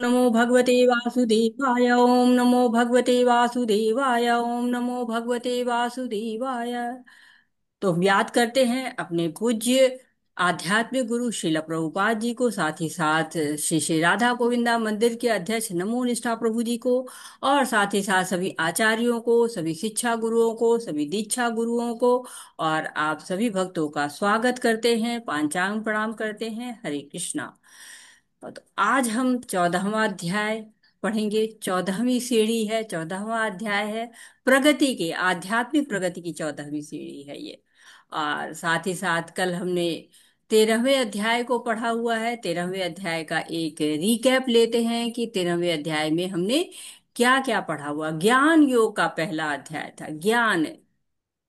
नमो भगवते वासुदेवाय ओम नमो भगवते वासुदेवाय ओम नमो भगवते वासुदेवाय। तो हम याद करते हैं अपने पूज्य आध्यात्मिक गुरु श्रील प्रभुपाद जी को, साथ ही साथ श्री श्री राधा गोविंदा मंदिर के अध्यक्ष नमो निष्ठा प्रभु जी को, और साथ ही साथ सभी आचार्यों को, सभी शिक्षा गुरुओं को, सभी दीक्षा गुरुओं को, और आप सभी भक्तों का स्वागत करते हैं, पांचांग प्रणाम करते हैं। हरे कृष्णा। तो आज हम 14वां अध्याय पढ़ेंगे। 14वीं सीढ़ी है, 14वां अध्याय है। प्रगति की, आध्यात्मिक प्रगति की 14वीं सीढ़ी है ये। और साथ ही साथ कल हमने 13वें अध्याय को पढ़ा हुआ है। 13वें अध्याय का एक रिकैप लेते हैं कि 13वें अध्याय में हमने क्या क्या पढ़ा हुआ। ज्ञान योग का पहला अध्याय था, ज्ञान।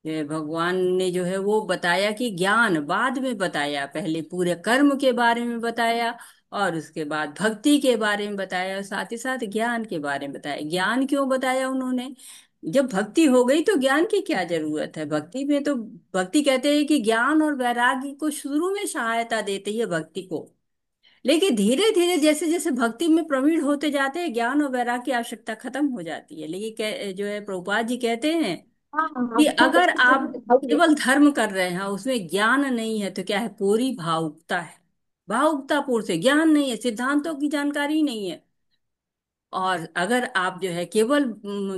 ये भगवान ने जो है वो बताया कि ज्ञान बाद में बताया, पहले पूरे कर्म के बारे में बताया, और उसके बाद भक्ति के बारे में बताया, और साथ ही साथ ज्ञान के बारे में बताया। ज्ञान क्यों बताया उन्होंने? जब भक्ति हो गई तो ज्ञान की क्या जरूरत है? भक्ति में तो, भक्ति कहते हैं कि ज्ञान और वैराग्य को शुरू में सहायता देती है भक्ति को, लेकिन धीरे धीरे जैसे जैसे भक्ति में प्रवीण होते जाते हैं, ज्ञान और वैराग्य की आवश्यकता खत्म हो जाती है। लेकिन जो है प्रभुपाद जी कहते हैं हाँ हाँ, कि अगर आप बताइए। केवल धर्म कर रहे हैं, उसमें ज्ञान नहीं है, तो क्या है? पूरी भावुकता है। भावुकता पूर्ण से ज्ञान नहीं है, सिद्धांतों की जानकारी नहीं है। और अगर आप जो है केवल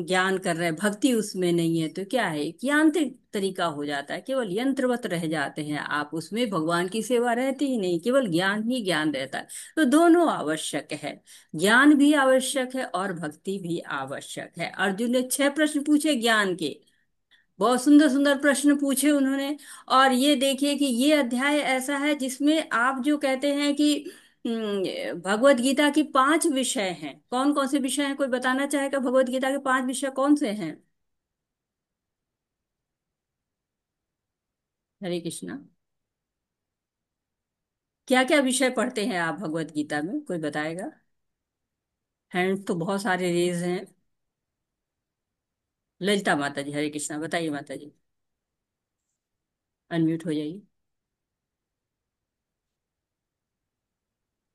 ज्ञान कर रहे हैं, भक्ति उसमें नहीं है, तो क्या है? एक यांत्रिक तरीका हो जाता है, केवल यंत्रवत रह जाते हैं आप, उसमें भगवान की सेवा रहती ही नहीं, केवल ज्ञान ही ज्ञान रहता है। तो दोनों आवश्यक है, ज्ञान भी आवश्यक है और भक्ति भी आवश्यक है। अर्जुन ने 6 प्रश्न पूछे ज्ञान के, बहुत सुंदर सुंदर प्रश्न पूछे उन्होंने। और ये देखिए कि ये अध्याय ऐसा है जिसमें आप जो कहते हैं कि भगवत गीता की 5 विषय हैं। कौन कौन से विषय हैं? कोई बताना चाहेगा? भगवत गीता के 5 विषय कौन से हैं? हरे कृष्णा। क्या क्या विषय पढ़ते हैं आप भगवत गीता में? कोई बताएगा? हैंड तो बहुत सारे रेज हैं। ललिता माता जी, हरे कृष्णा, बताइए माता जी। अनम्यूट हो जाइए।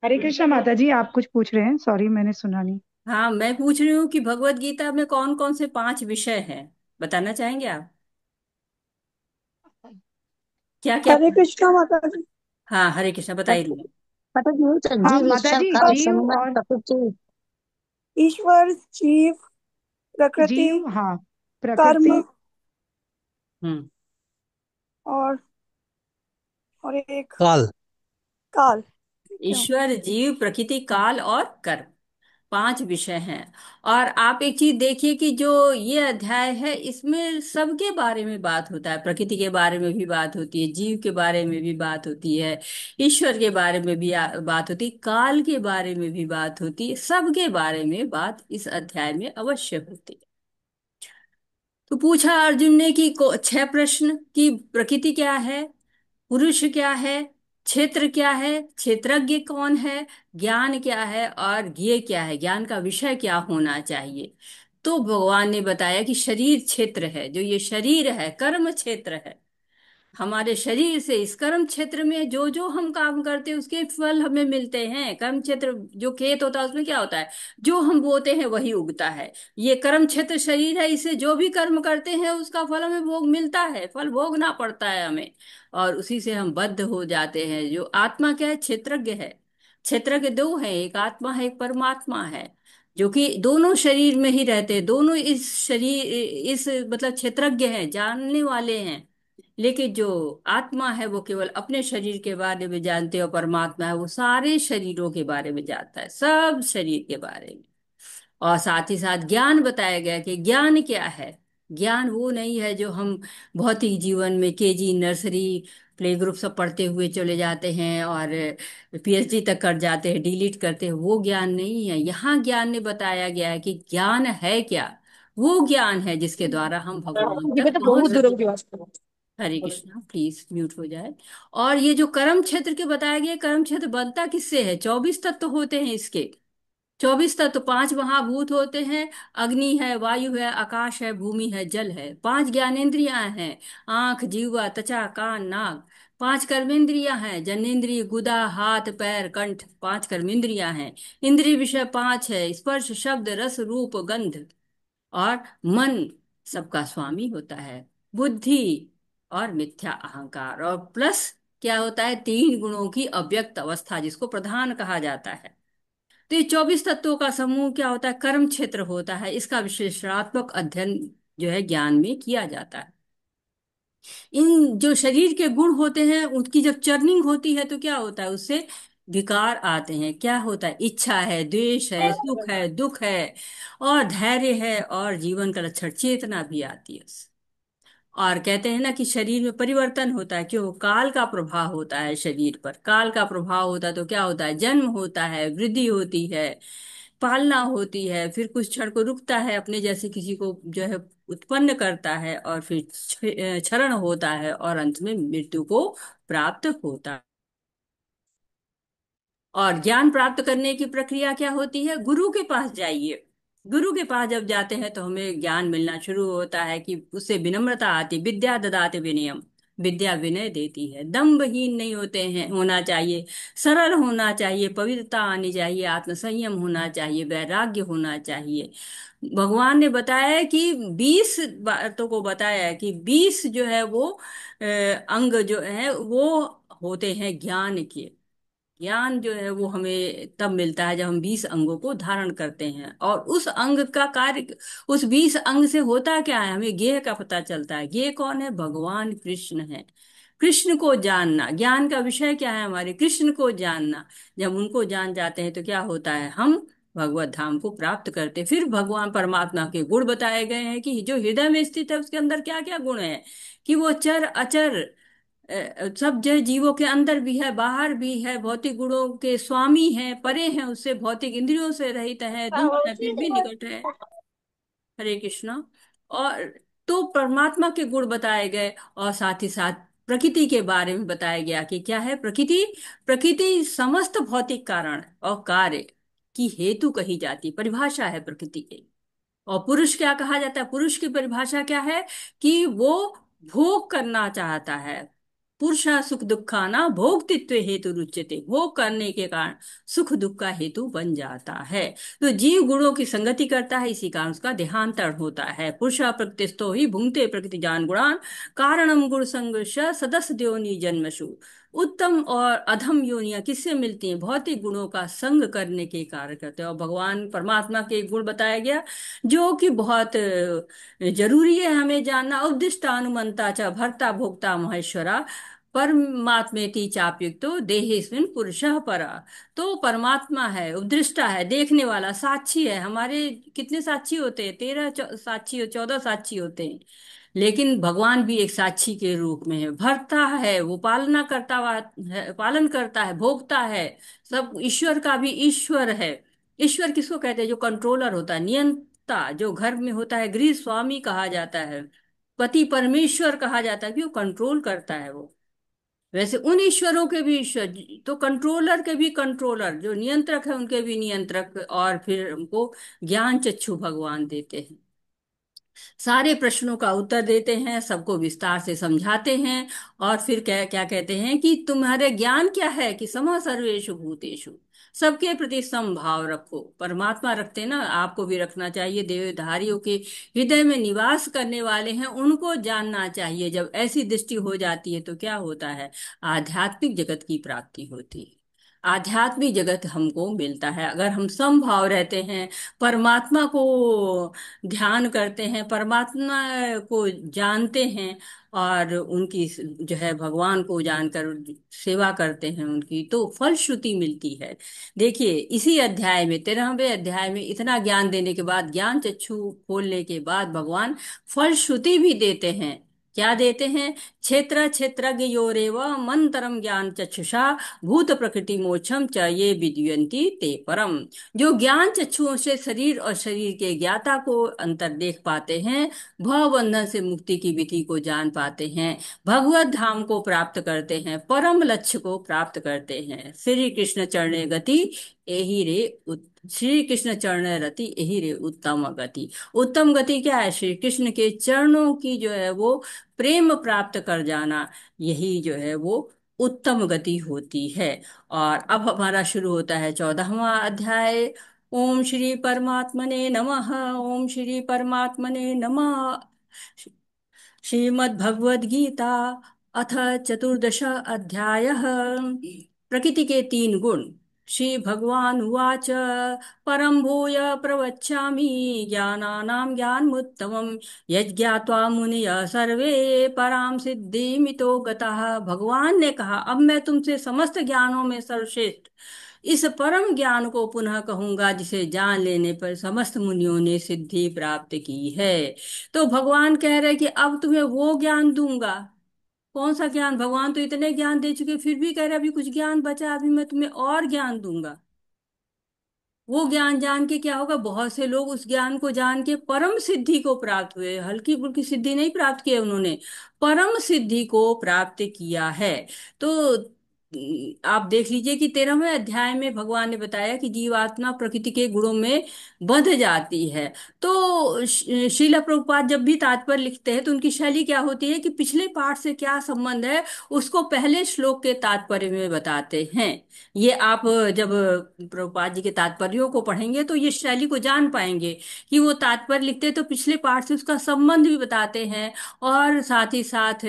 हरे कृष्णा माता जी, आप कुछ पूछ रहे हैं? सॉरी, मैंने सुना नहीं। हाँ, मैं पूछ रही हूँ कि भगवत गीता में कौन कौन से 5 विषय हैं, बताना चाहेंगे आप? क्या क्या? हरे कृष्णा माता जी। हाँ, हरे कृष्णा, बताइए पत- रुआ। पता नहीं, हाँ जीव माता ईश्वर जी, कर्म जीव संबंध और प्रकृति। ईश्वर, जीव, प्रकृति, जीव, हाँ, कर्म, प्रकृति। हम्म। और एक काल। काल। ठीक है। ईश्वर, जीव, प्रकृति, काल और कर्म, 5 विषय हैं। और आप एक चीज देखिए कि जो ये अध्याय है, इसमें सबके बारे में बात होता है। प्रकृति के बारे में भी बात होती है, जीव के बारे में भी बात होती है, ईश्वर के बारे में भी बात होती है, काल के बारे में भी बात होती है। सबके बारे में बात इस अध्याय में अवश्य होती है। तो पूछा अर्जुन ने कि 6 प्रश्न कि प्रकृति क्या है, पुरुष क्या है, क्षेत्र क्या है, क्षेत्रज्ञ कौन है, ज्ञान क्या है, और ज्ञेय क्या है, ज्ञान का विषय क्या होना चाहिए। तो भगवान ने बताया कि शरीर क्षेत्र है, जो ये शरीर है कर्म क्षेत्र है। हमारे शरीर से इस कर्म क्षेत्र में जो जो हम काम करते हैं उसके फल हमें मिलते हैं। कर्म क्षेत्र जो खेत होता है उसमें क्या होता है? जो हम बोते हैं वही उगता है। ये कर्म क्षेत्र शरीर है, इसे जो भी कर्म करते हैं उसका फल हमें भोग मिलता है, फल भोगना पड़ता है हमें। और उसी से हम बद्ध हो जाते हैं। जो आत्मा क्या है? क्षेत्रज्ञ है। क्षेत्रज्ञ दो है, एक आत्मा है, एक परमात्मा है, जो कि दोनों शरीर में ही रहते हैं। दोनों इस शरीर, इस मतलब क्षेत्रज्ञ हैं, जानने वाले हैं। लेकिन जो आत्मा है वो केवल अपने शरीर के बारे में जानते हैं, और परमात्मा है वो सारे शरीरों के बारे में जानता है, सब शरीर के बारे में। और साथ ही साथ ज्ञान बताया गया कि ज्ञान क्या है। ज्ञान वो नहीं है जो हम भौतिक जीवन में केजी, नर्सरी, प्ले ग्रुप सब पढ़ते हुए चले जाते हैं और पीएचडी तक कर जाते हैं, डिलीट करते हैं। वो ज्ञान नहीं है। यहाँ ज्ञान ने बताया गया है कि ज्ञान है क्या। वो ज्ञान है जिसके द्वारा हम भगवान ये तक तो पहुंच बहुत दूर सकते। की बात हरे कृष्णा, प्लीज म्यूट हो जाए। और ये जो कर्म क्षेत्र के बताया गया, कर्म क्षेत्र बनता किससे है? 24 तत्व होते हैं इसके। 24 तत्व, 5 महाभूत होते हैं। अग्नि है, वायु है, आकाश है, भूमि है, जल है। 5 ज्ञानेंद्रियां हैं। आंख, जीवा, त्वचा, कान, नाक। 5 कर्मेंद्रियां हैं। जनेंद्रिय, गुदा, हाथ, पैर, कंठ। 5 कर्मेंद्रियां हैं। इंद्रिय विषय 5 है। स्पर्श, शब्द, रस, रूप, गंध। और मन सबका स्वामी होता है। बुद्धि और मिथ्या अहंकार, और प्लस क्या होता है, 3 गुणों की अव्यक्त अवस्था, जिसको प्रधान कहा जाता है। तो ये 24 तत्वों का समूह क्या होता है, कर्म क्षेत्र होता है। इसका विश्लेषणात्मक अध्ययन जो है ज्ञान में किया जाता है। इन जो शरीर के गुण होते हैं, उनकी जब चर्निंग होती है तो क्या होता है, उससे विकार आते हैं। क्या होता है, इच्छा है, द्वेष है, सुख है, दुख है, और धैर्य है, और जीवन का लक्षण चेतना भी आती है। और कहते हैं ना कि शरीर में परिवर्तन होता है, क्यों, काल का प्रभाव होता है शरीर पर। काल का प्रभाव होता है तो क्या होता है, जन्म होता है, वृद्धि होती है, पालना होती है, फिर कुछ क्षण को रुकता है, अपने जैसे किसी को जो है उत्पन्न करता है, और फिर क्षरण होता है, और अंत में मृत्यु को प्राप्त होता है। और ज्ञान प्राप्त करने की प्रक्रिया क्या होती है, गुरु के पास जाइए। गुरु के पास जब जाते हैं तो हमें ज्ञान मिलना शुरू होता है, कि उससे विनम्रता आती, विद्या ददाति विनयम। विद्या विनय देती है। दंभहीन नहीं होते हैं, होना चाहिए। सरल होना चाहिए, पवित्रता आनी चाहिए, आत्मसंयम होना चाहिए, वैराग्य होना चाहिए। भगवान ने बताया है कि 20 बातों को बताया है, कि 20 जो है वो अंग जो है वो होते हैं ज्ञान के। ज्ञान जो है वो हमें तब मिलता है जब हम 20 अंगों को धारण करते हैं, और उस अंग का कार्य, उस 20 अंग से होता क्या है, हमें ज्ञेय का पता चलता है। ज्ञेय कौन है, भगवान कृष्ण है। कृष्ण को जानना, ज्ञान का विषय क्या है हमारे, कृष्ण को जानना। जब उनको जान जाते हैं तो क्या होता है, हम भगवत धाम को प्राप्त करते हैं। फिर भगवान परमात्मा के गुण बताए गए हैं, कि जो हृदय में स्थित है उसके अंदर क्या क्या गुण है, कि वो चर अचर सब जो जीवों के अंदर भी है, बाहर भी है, भौतिक गुणों के स्वामी हैं, परे हैं उससे, भौतिक इंद्रियों से रहित है, दूर है फिर भी निकट है। हरे कृष्णा। और तो परमात्मा के गुण बताए गए, और साथ ही साथ प्रकृति के बारे में बताया गया, कि क्या है प्रकृति। प्रकृति समस्त भौतिक कारण और कार्य की हेतु कही जाती, परिभाषा है प्रकृति की। और पुरुष क्या कहा जाता है, पुरुष की परिभाषा क्या है, कि वो भोग करना चाहता है। पुरुष सुख दुखाना भोक्तृत्व हेतु रुच्यते, भोग करने के कारण सुख दुख का हेतु बन जाता है। तो जीव गुणों की संगति करता है, इसी कारण उसका देहांतरण होता है। पुरुष प्रकृतिस्थो ही भुंक्ते प्रकृति जान गुणान, कारणम गुण संघर्ष सदस्य द्योनि जन्मसु। उत्तम और अधम योनियां किससे मिलती हैं, भौतिक गुणों का संग करने के कार्य करते हैं। और भगवान परमात्मा के गुण बताया गया, जो कि बहुत जरूरी है हमें जानना। उद्दिष्टानुमंता च भर्ता भोक्ता महेश्वरा, परमात्मेति चाप्युक्तो देहेस्मिन् पुरुषः परा। तो परमात्मा है, उपदृष्टा है, देखने वाला, साक्षी है। हमारे कितने साक्षी होते हैं, 13 साक्षी, 14 साक्षी होते हैं। लेकिन भगवान भी एक साक्षी के रूप में है। भरता है, वो पालना करता हुआ है, पालन करता है, भोगता है। सब ईश्वर का भी ईश्वर है। ईश्वर किसको कहते हैं, जो कंट्रोलर होता है, नियंता, जो घर में होता है, गृह स्वामी कहा जाता है। पति परमेश्वर कहा जाता है, कि वो कंट्रोल करता है वो। वैसे उन ईश्वरों के भी ईश्वर, तो कंट्रोलर के भी कंट्रोलर, जो नियंत्रक है उनके भी नियंत्रक, और फिर हमको ज्ञान चक्षु भगवान देते हैं। सारे प्रश्नों का उत्तर देते हैं, सबको विस्तार से समझाते हैं। और फिर क्या क्या कहते हैं, कि तुम्हारे ज्ञान क्या है, कि सम सर्वेषु भूतेषु, सबके प्रति समभाव रखो। परमात्मा रखते हैं ना, आपको भी रखना चाहिए। देवधारियों के हृदय में निवास करने वाले हैं, उनको जानना चाहिए। जब ऐसी दृष्टि हो जाती है तो क्या होता है, आध्यात्मिक जगत की प्राप्ति होती है। आध्यात्मिक जगत हमको मिलता है अगर हम समभाव रहते हैं, परमात्मा को ध्यान करते हैं, परमात्मा को जानते हैं, और उनकी जो है भगवान को जानकर सेवा करते हैं उनकी, तो फलश्रुति मिलती है। देखिए इसी अध्याय में, 13वें अध्याय में, इतना ज्ञान देने के बाद, ज्ञान चक्षु खोलने के बाद, भगवान फलश्रुति भी देते हैं। क्या देते हैं, क्षेत्र क्षेत्रज्ञ योरेव मंतरम ज्ञान चक्षुषा भूत प्रकृति मोक्षम च ये विद्यन्ति ते परम। जो ज्ञान चक्षुओं से शरीर और शरीर के ज्ञाता को अंतर देख पाते हैं, भव बंधन से मुक्ति की विधि को जान पाते हैं, भगवत धाम को प्राप्त करते हैं, परम लक्ष्य को प्राप्त करते हैं। श्री कृष्ण चरणे गति, यही रे श्री कृष्ण चरण रति यही रे उत्तम गति। उत्तम गति क्या है? श्री कृष्ण के चरणों की जो है वो प्रेम प्राप्त कर जाना, यही जो है वो उत्तम गति होती है। और अब हमारा शुरू होता है 14वां अध्याय। ओम श्री परमात्मने नमः। ओम श्री परमात्मने नमः। श्रीमद्भगवद्गीता अथ चतुर्दश अध्यायः। प्रकृति के तीन गुण। श्री भगवान उवाच परम भूय प्रवक्ष्यामि ज्ञानानां ज्ञानमुत्तमं यज्ञात्वा मुनयः सर्वे परां सिद्धिमितो गताः। भगवान ने कहा, अब मैं तुमसे समस्त ज्ञानों में सर्वश्रेष्ठ इस परम ज्ञान को पुनः कहूंगा जिसे जान लेने पर समस्त मुनियों ने सिद्धि प्राप्त की है। तो भगवान कह रहे कि अब तुम्हें वो ज्ञान दूंगा। कौन सा ज्ञान? भगवान तो इतने ज्ञान दे चुके, फिर भी कह रहे अभी कुछ ज्ञान बचा, अभी मैं तुम्हें और ज्ञान दूंगा। वो ज्ञान जान के क्या होगा? बहुत से लोग उस ज्ञान को जान के परम सिद्धि को प्राप्त हुए। हल्की फुल्की सिद्धि नहीं प्राप्त किया उन्होंने, परम सिद्धि को प्राप्त किया है। तो आप देख लीजिए कि 13वें अध्याय में भगवान ने बताया कि जीवात्मा प्रकृति के गुणों में बंध जाती है। तो श्रीला प्रभुपाद जब भी तात्पर्य लिखते हैं तो उनकी शैली क्या होती है कि पिछले पाठ से क्या संबंध है उसको पहले श्लोक के तात्पर्य में बताते हैं। ये आप जब प्रभुपाद जी के तात्पर्यों को पढ़ेंगे तो ये शैली को जान पाएंगे कि वो तात्पर्य लिखते हैं तो पिछले पाठ से उसका संबंध भी बताते हैं, और साथ ही साथ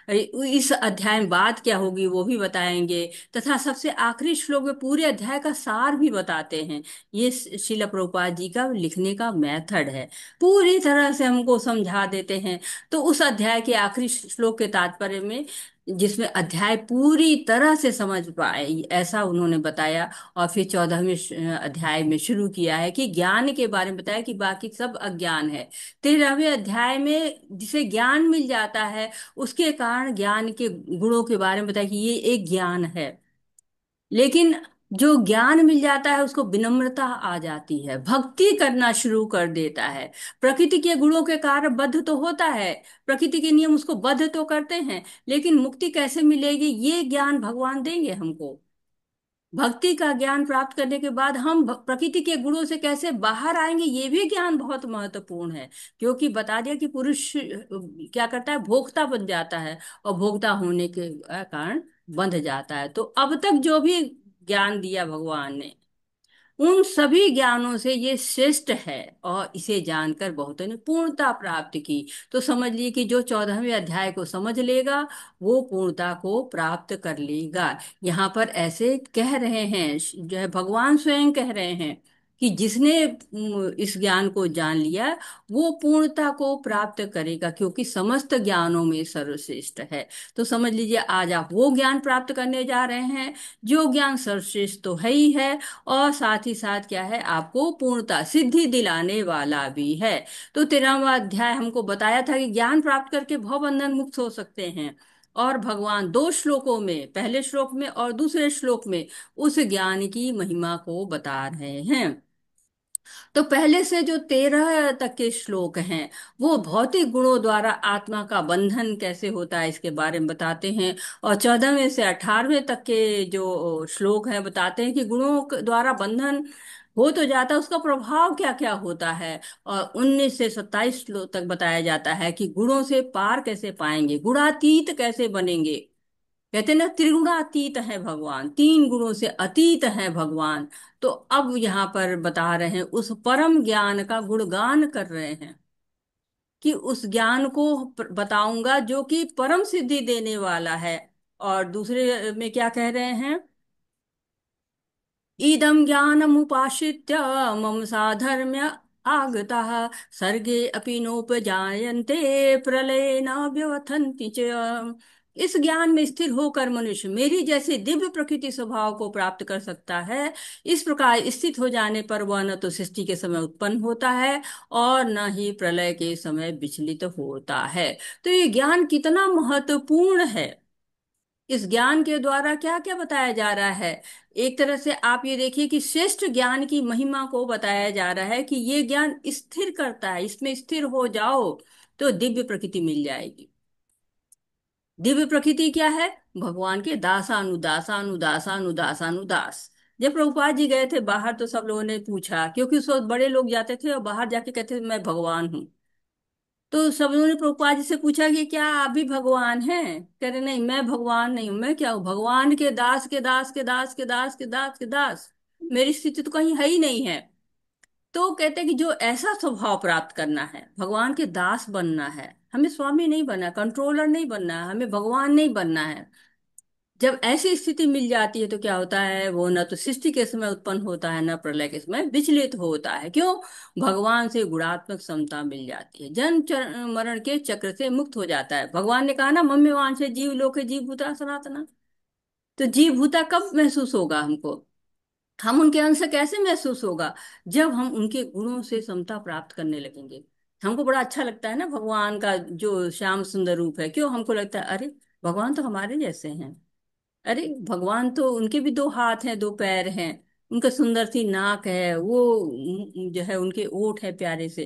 इस अध्याय में बात क्या होगी वो भी बताएंगे, तथा सबसे आखिरी श्लोक में पूरे अध्याय का सार भी बताते हैं। ये श्रील प्रभुपाद जी का लिखने का मेथड है, पूरी तरह से हमको समझा देते हैं। तो उस अध्याय के आखिरी श्लोक के तात्पर्य में, जिसमें अध्याय पूरी तरह से समझ पाए, ऐसा उन्होंने बताया। और फिर 14वें अध्याय में शुरू किया है कि ज्ञान के बारे में बताया कि बाकी सब अज्ञान है। 13वें अध्याय में जिसे ज्ञान मिल जाता है उसके कारण ज्ञान के गुणों के बारे में बताया कि ये एक ज्ञान है। लेकिन जो ज्ञान मिल जाता है उसको विनम्रता आ जाती है, भक्ति करना शुरू कर देता है। प्रकृति के गुणों के कारण बद्ध तो होता है, प्रकृति के नियम उसको बद्ध तो करते हैं, लेकिन मुक्ति कैसे मिलेगी ये ज्ञान भगवान देंगे हमको। भक्ति का ज्ञान प्राप्त करने के बाद हम प्रकृति के गुणों से कैसे बाहर आएंगे ये भी ज्ञान बहुत महत्वपूर्ण है। क्योंकि बता दिया कि पुरुष क्या करता है, भोक्ता बन जाता है, और भोक्ता होने के कारण बंध जाता है। तो अब तक जो भी ज्ञान दिया भगवान ने, उन सभी ज्ञानों से ये श्रेष्ठ है, और इसे जानकर बहुतों ने पूर्णता प्राप्त की। तो समझ लिए कि जो 14वें अध्याय को समझ लेगा वो पूर्णता को प्राप्त कर लेगा। यहाँ पर ऐसे कह रहे हैं, जो है भगवान स्वयं कह रहे हैं कि जिसने इस ज्ञान को जान लिया वो पूर्णता को प्राप्त करेगा, क्योंकि समस्त ज्ञानों में सर्वश्रेष्ठ है। तो समझ लीजिए आज आप वो ज्ञान प्राप्त करने जा रहे हैं जो ज्ञान सर्वश्रेष्ठ तो है ही है, और साथ ही साथ क्या है, आपको पूर्णता सिद्धि दिलाने वाला भी है। तो 13वां अध्याय हमको बताया था कि ज्ञान प्राप्त करके भवबंधन मुक्त हो सकते हैं। और भगवान दो श्लोकों में, पहले श्लोक में और दूसरे श्लोक में, उस ज्ञान की महिमा को बता रहे हैं। तो पहले से जो 13 तक के श्लोक हैं वो भौतिक गुणों द्वारा आत्मा का बंधन कैसे होता है इसके बारे में बताते हैं। और 14वें से 18वें तक के जो श्लोक हैं बताते हैं कि गुणों द्वारा बंधन हो तो जाता है, उसका प्रभाव क्या क्या होता है। और 19 से 27 श्लोक तक बताया जाता है कि गुणों से पार कैसे पाएंगे, गुणातीत कैसे बनेंगे। कहते हैं ना, त्रिगुणातीत है भगवान, तीन गुणों से अतीत है भगवान। तो अब यहाँ पर बता रहे हैं, उस परम ज्ञान का गुणगान कर रहे हैं कि उस ज्ञान को बताऊंगा जो कि परम सिद्धि देने वाला है। और दूसरे में क्या कह रहे हैं, इदं ज्ञानमुपाश्रित्य मम साधर्म्य आगताः सर्गे अपि नोपजायन्ते प्रलये न व्यथन्ति च। इस ज्ञान में स्थिर होकर मनुष्य मेरी जैसे दिव्य प्रकृति स्वभाव को प्राप्त कर सकता है। इस प्रकार स्थित हो जाने पर वह न तो सृष्टि के समय उत्पन्न होता है और न ही प्रलय के समय विचलित होता है। तो ये ज्ञान कितना महत्वपूर्ण है। इस ज्ञान के द्वारा क्या क्या बताया जा रहा है? एक तरह से आप ये देखिए कि श्रेष्ठ ज्ञान की महिमा को बताया जा रहा है कि ये ज्ञान स्थिर करता है, इसमें स्थिर हो जाओ तो दिव्य प्रकृति मिल जाएगी। दिव्य प्रकृति क्या है? भगवान के दासानुदासानुदासानुदासानुदास, जब प्रभुपाद जी गए थे बाहर तो सब लोगों ने पूछा, क्योंकि उस वक्त बड़े लोग जाते थे और बाहर जाके कहते थे मैं भगवान हूँ। तो सब लोगों ने प्रभुपाद जी से पूछा कि क्या आप भी भगवान हैं? कह रहे नहीं, मैं भगवान नहीं हूं। मैं क्या हूँ? भगवान के दास के दास के दास के दास के दास के दास। मेरी स्थिति तो कहीं है ही नहीं है। तो कहते हैं कि जो ऐसा स्वभाव प्राप्त करना है, भगवान के दास बनना है, हमें स्वामी नहीं बनना, कंट्रोलर नहीं बनना है, हमें भगवान नहीं बनना है। जब ऐसी स्थिति मिल जाती है तो क्या होता है, वो न तो सृष्टि के समय उत्पन्न होता है, न प्रलय के समय विचलित होता है। क्यों? भगवान से गुणात्मक समता मिल जाती है, जन्म मरण के चक्र से मुक्त हो जाता है। भगवान ने कहा ना, मम्मी वाण से जीव लोके जीव भूता सनातना। तो जीव भूता कब महसूस होगा हमको? हम उनके अंश कैसे महसूस होगा? जब हम उनके गुणों से समता प्राप्त करने लगेंगे। हमको बड़ा अच्छा लगता है ना भगवान का जो श्याम सुंदर रूप है। क्यों हमको लगता है अरे भगवान तो हमारे जैसे हैं। अरे भगवान तो, उनके भी दो हाथ हैं, दो पैर हैं, उनका सुंदर सी नाक है, वो जो है उनके ओठ है प्यारे से।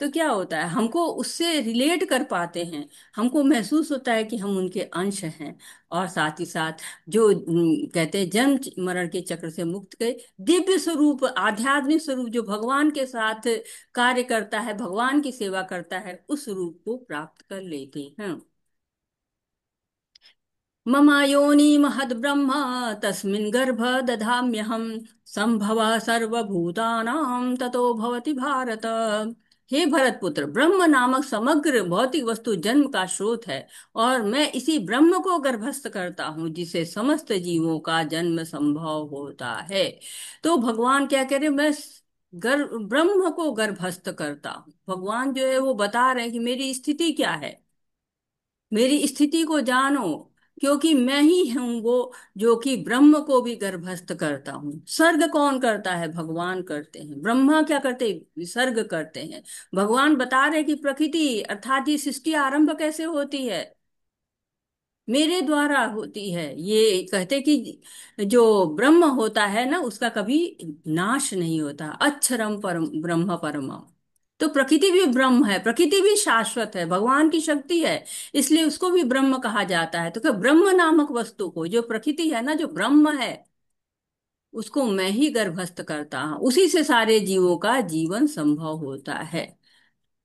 तो क्या होता है, हमको उससे रिलेट कर पाते हैं। हमको महसूस होता है कि हम उनके अंश हैं। और साथ ही साथ जो कहते हैं जन्म मरण के चक्र से मुक्त गए, दिव्य स्वरूप आध्यात्मिक स्वरूप जो भगवान के साथ कार्य करता है, भगवान की सेवा करता है, उस रूप को प्राप्त कर लेते हैं। मम योनि महद्ब्रह्म तस्मिन् गर्भ दधाम्यहम् संभवः सर्वभूतानां ततो भवति भारत। हे भरत पुत्र, ब्रह्म नामक समग्र भौतिक वस्तु जन्म का स्रोत है, और मैं इसी ब्रह्म को गर्भस्थ करता हूँ जिसे समस्त जीवों का जन्म संभव होता है। तो भगवान क्या कह रहे, मैं ब्रह्म को गर्भस्थ करता हूँ। भगवान जो है वो बता रहे हैं कि मेरी स्थिति क्या है, मेरी स्थिति को जानो, क्योंकि मैं ही हूं वो जो कि ब्रह्म को भी गर्भस्थ करता हूँ। सर्ग कौन करता है? भगवान करते हैं। ब्रह्मा क्या करते हैं? विसर्ग करते हैं। भगवान बता रहे कि प्रकृति अर्थात ये सृष्टि आरंभ कैसे होती है? मेरे द्वारा होती है। ये कहते कि जो ब्रह्म होता है ना, उसका कभी नाश नहीं होता। अक्षरम परम ब्रह्म परमम। तो प्रकृति भी ब्रह्म है, प्रकृति भी शाश्वत है, भगवान की शक्ति है, इसलिए उसको भी ब्रह्म कहा जाता है। तो क्या ब्रह्म नामक वस्तु को, जो प्रकृति है ना, जो ब्रह्म है, उसको मैं ही गर्भस्थ करता हूं। उसी से सारे जीवों का जीवन संभव होता है।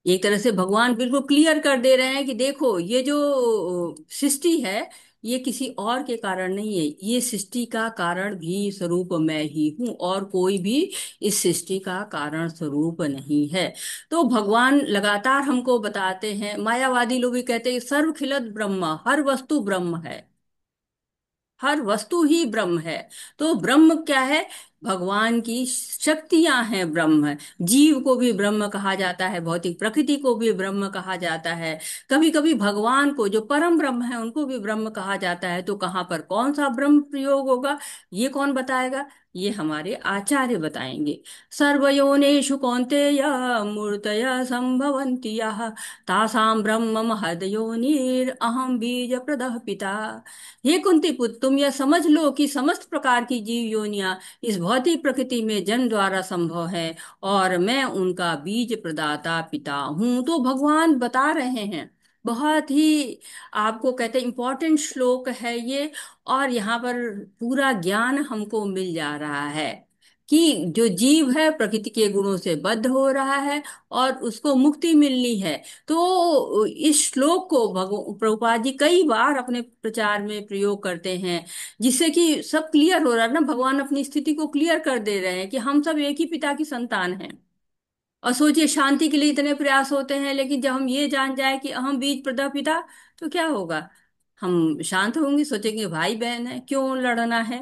एक तरह से भगवान बिल्कुल क्लियर कर दे रहे हैं कि देखो, ये जो सृष्टि है, ये किसी और के कारण नहीं है। ये सृष्टि का कारण भी स्वरूप मैं ही हूं, और कोई भी इस सृष्टि का कारण स्वरूप नहीं है। तो भगवान लगातार हमको बताते हैं। मायावादी लोग भी कहते हैं सर्व खिलत ब्रह्म, हर वस्तु ब्रह्म है, हर वस्तु ही ब्रह्म है। तो ब्रह्म क्या है? भगवान की शक्तियां हैं, ब्रह्म है। जीव को भी ब्रह्म कहा जाता है, भौतिक प्रकृति को भी ब्रह्म कहा जाता है। कभी कभी भगवान को, जो परम ब्रह्म है, उनको भी ब्रह्म कहा जाता है। तो कहाँ पर कौन सा ब्रह्म प्रयोग होगा, ये कौन बताएगा? ये हमारे आचार्य बताएंगे। सर्वयोनिषु कौन्तेय मूर्तय संभवन्ति यः तासां ब्रह्म महद्योनिर् अहं बीज प्रदः पिता। हे कुंती पुत्र, तुम यह समझ लो कि समस्त प्रकार की जीव योनियां इस भौतिक प्रकृति में जन्म द्वारा संभव है, और मैं उनका बीज प्रदाता पिता हूं। तो भगवान बता रहे हैं। बहुत ही आपको कहते हैं इंपॉर्टेंट श्लोक है ये। और यहाँ पर पूरा ज्ञान हमको मिल जा रहा है कि जो जीव है प्रकृति के गुणों से बद्ध हो रहा है, और उसको मुक्ति मिलनी है। तो इस श्लोक को प्रभुपाद जी कई बार अपने प्रचार में प्रयोग करते हैं, जिससे कि सब क्लियर हो रहा है ना। भगवान अपनी स्थिति को क्लियर कर दे रहे हैं कि हम सब एक ही पिता की संतान हैं। और सोचिए, शांति के लिए इतने प्रयास होते हैं, लेकिन जब हम ये जान जाए कि अहम बीज प्रदा पिता, तो क्या होगा? हम शांत होंगे, सोचेंगे भाई बहन है, क्यों लड़ना है।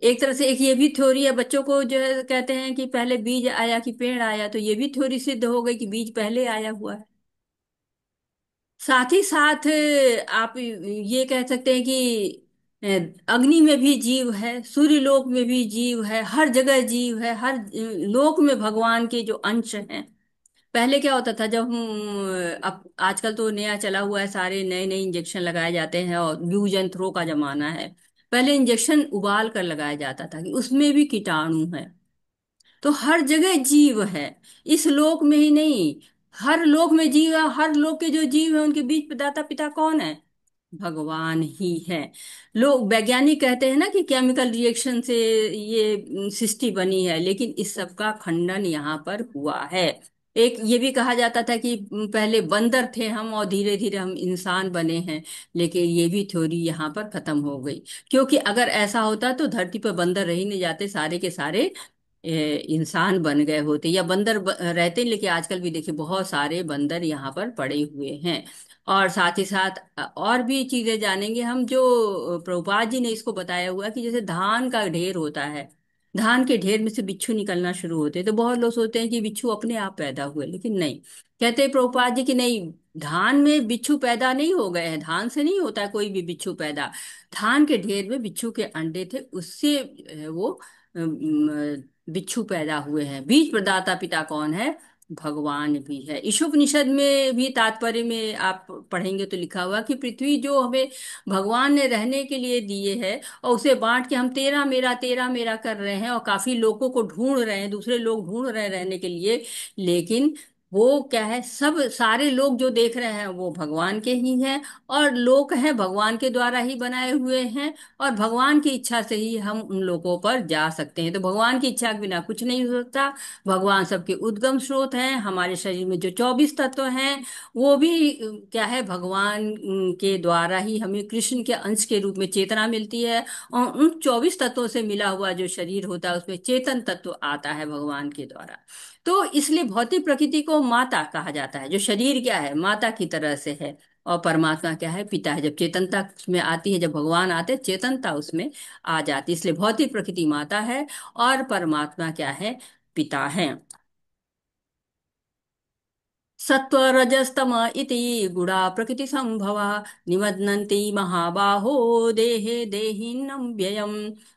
एक तरह से एक ये भी थ्योरी है, बच्चों को जो है कहते हैं कि पहले बीज आया कि पेड़ आया, तो ये भी थ्योरी सिद्ध हो गई कि बीज पहले आया हुआ है। साथ ही साथ आप ये कह सकते हैं कि अग्नि में भी जीव है, सूर्य लोक में भी जीव है, हर जगह जीव है, हर लोक में भगवान के जो अंश हैं। पहले क्या होता था, जब हम अब आजकल तो नया चला हुआ है, सारे नए नए इंजेक्शन लगाए जाते हैं और यूज एंड थ्रो का जमाना है। पहले इंजेक्शन उबाल कर लगाया जाता था कि उसमें भी कीटाणु है। तो हर जगह जीव है, इस लोक में ही नहीं, हर लोक में जीव है। हर लोक के जो जीव है उनके बीच प्रदाता पिता कौन है? भगवान ही है। लोग वैज्ञानिक कहते हैं ना कि केमिकल रिएक्शन से ये सृष्टि बनी है, लेकिन इस सब का खंडन यहाँ पर हुआ है। एक ये भी कहा जाता था कि पहले बंदर थे हम और धीरे धीरे हम इंसान बने हैं, लेकिन ये भी थ्योरी यहाँ पर खत्म हो गई। क्योंकि अगर ऐसा होता तो धरती पर बंदर रह ही नहीं जाते, सारे के सारे इंसान बन गए होते, या बंदर रहते। लेकिन आजकल भी देखिए बहुत सारे बंदर यहाँ पर पड़े हुए हैं। और साथ ही साथ और भी चीजें जानेंगे हम, जो प्रभुपाद जी ने इसको बताया हुआ है कि जैसे धान का ढेर होता है, धान के ढेर में से बिच्छू निकलना शुरू होते हैं, तो बहुत लोग सोचते हैं कि बिच्छू अपने आप पैदा हुए, लेकिन नहीं। कहते हैं प्रभुपाद जी कि नहीं, धान में बिच्छू पैदा नहीं हो गए हैं, धान से नहीं होता है कोई भी बिच्छू पैदा। धान के ढेर में बिच्छू के अंडे थे, उससे वो बिच्छू पैदा हुए हैं। बीज प्रदाता पिता कौन है? भगवान भी है। ईशोपनिषद में भी तात्पर्य में आप पढ़ेंगे तो लिखा हुआ कि पृथ्वी जो हमें भगवान ने रहने के लिए दिए है, और उसे बांट के हम तेरा मेरा कर रहे हैं, और काफी लोगों को ढूंढ रहे हैं, दूसरे लोग ढूंढ रहे हैं रहने के लिए। लेकिन वो क्या है, सब सारे लोग जो देख रहे हैं वो भगवान के ही हैं, और लोग हैं भगवान के द्वारा ही बनाए हुए हैं, और भगवान की इच्छा से ही हम उन लोगों पर जा सकते हैं। तो भगवान की इच्छा के बिना कुछ नहीं हो सकता। भगवान सबके उद्गम स्रोत हैं। हमारे शरीर में जो 24 तत्व हैं वो भी क्या है, भगवान के द्वारा ही हमें कृष्ण के अंश के रूप में चेतना मिलती है। और उन 24 तत्वों से मिला हुआ जो शरीर होता है उसमें चेतन तत्व आता है भगवान के द्वारा। तो इसलिए भौतिक प्रकृति को माता कहा जाता है। जो शरीर क्या है, माता की तरह से है। और परमात्मा क्या है, पिता है। जब चेतनता उसमें आती है, जब भगवान आते हैं, चेतनता उसमें आ जाती है। इसलिए भौतिक प्रकृति माता है और परमात्मा क्या है, पिता है। सत्वरजस्तम इति गुणा प्रकृति संभवा निमग्नन्ति महाबाहो देहे देहिनम व्ययम।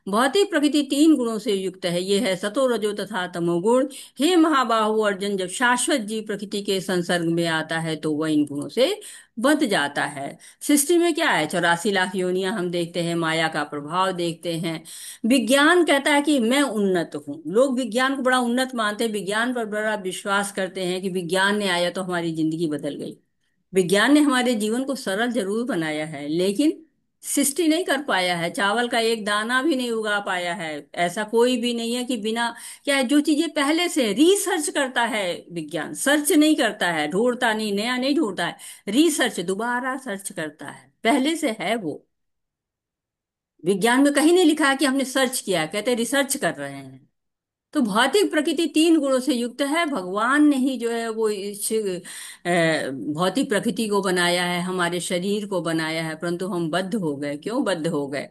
भौतिक प्रकृति तीन गुणों से युक्त है, ये है सतो रजो तथा तमोगुण। हे महाबाहो अर्जुन, जब शाश्वत जीव प्रकृति के संसर्ग में आता है तो वह इन गुणों से बंध जाता है। सृष्टि में क्या है, 84 लाख योनियां हम देखते हैं, माया का प्रभाव देखते हैं। विज्ञान कहता है कि मैं उन्नत हूँ, लोग विज्ञान को बड़ा उन्नत मानते हैं, विज्ञान पर बड़ा विश्वास करते हैं कि विज्ञान ने आया तो हमारी जिंदगी बदल गई। विज्ञान ने हमारे जीवन को सरल जरूर बनाया है, लेकिन सृष्टि नहीं कर पाया है। चावल का एक दाना भी नहीं उगा पाया है। ऐसा कोई भी नहीं है कि बिना, क्या है, जो चीजें पहले से रिसर्च करता है, विज्ञान सर्च नहीं करता है, ढूंढता नहीं, नया नहीं ढूंढता है, रिसर्च दोबारा सर्च करता है, पहले से है वो। विज्ञान में कहीं नहीं लिखा है कि हमने सर्च किया, कहते रिसर्च कर रहे हैं। तो भौतिक प्रकृति तीन गुणों से युक्त है। भगवान ने ही जो है वो इस भौतिक प्रकृति को बनाया है, हमारे शरीर को बनाया है, परंतु हम बद्ध हो गए। क्यों बद्ध हो गए?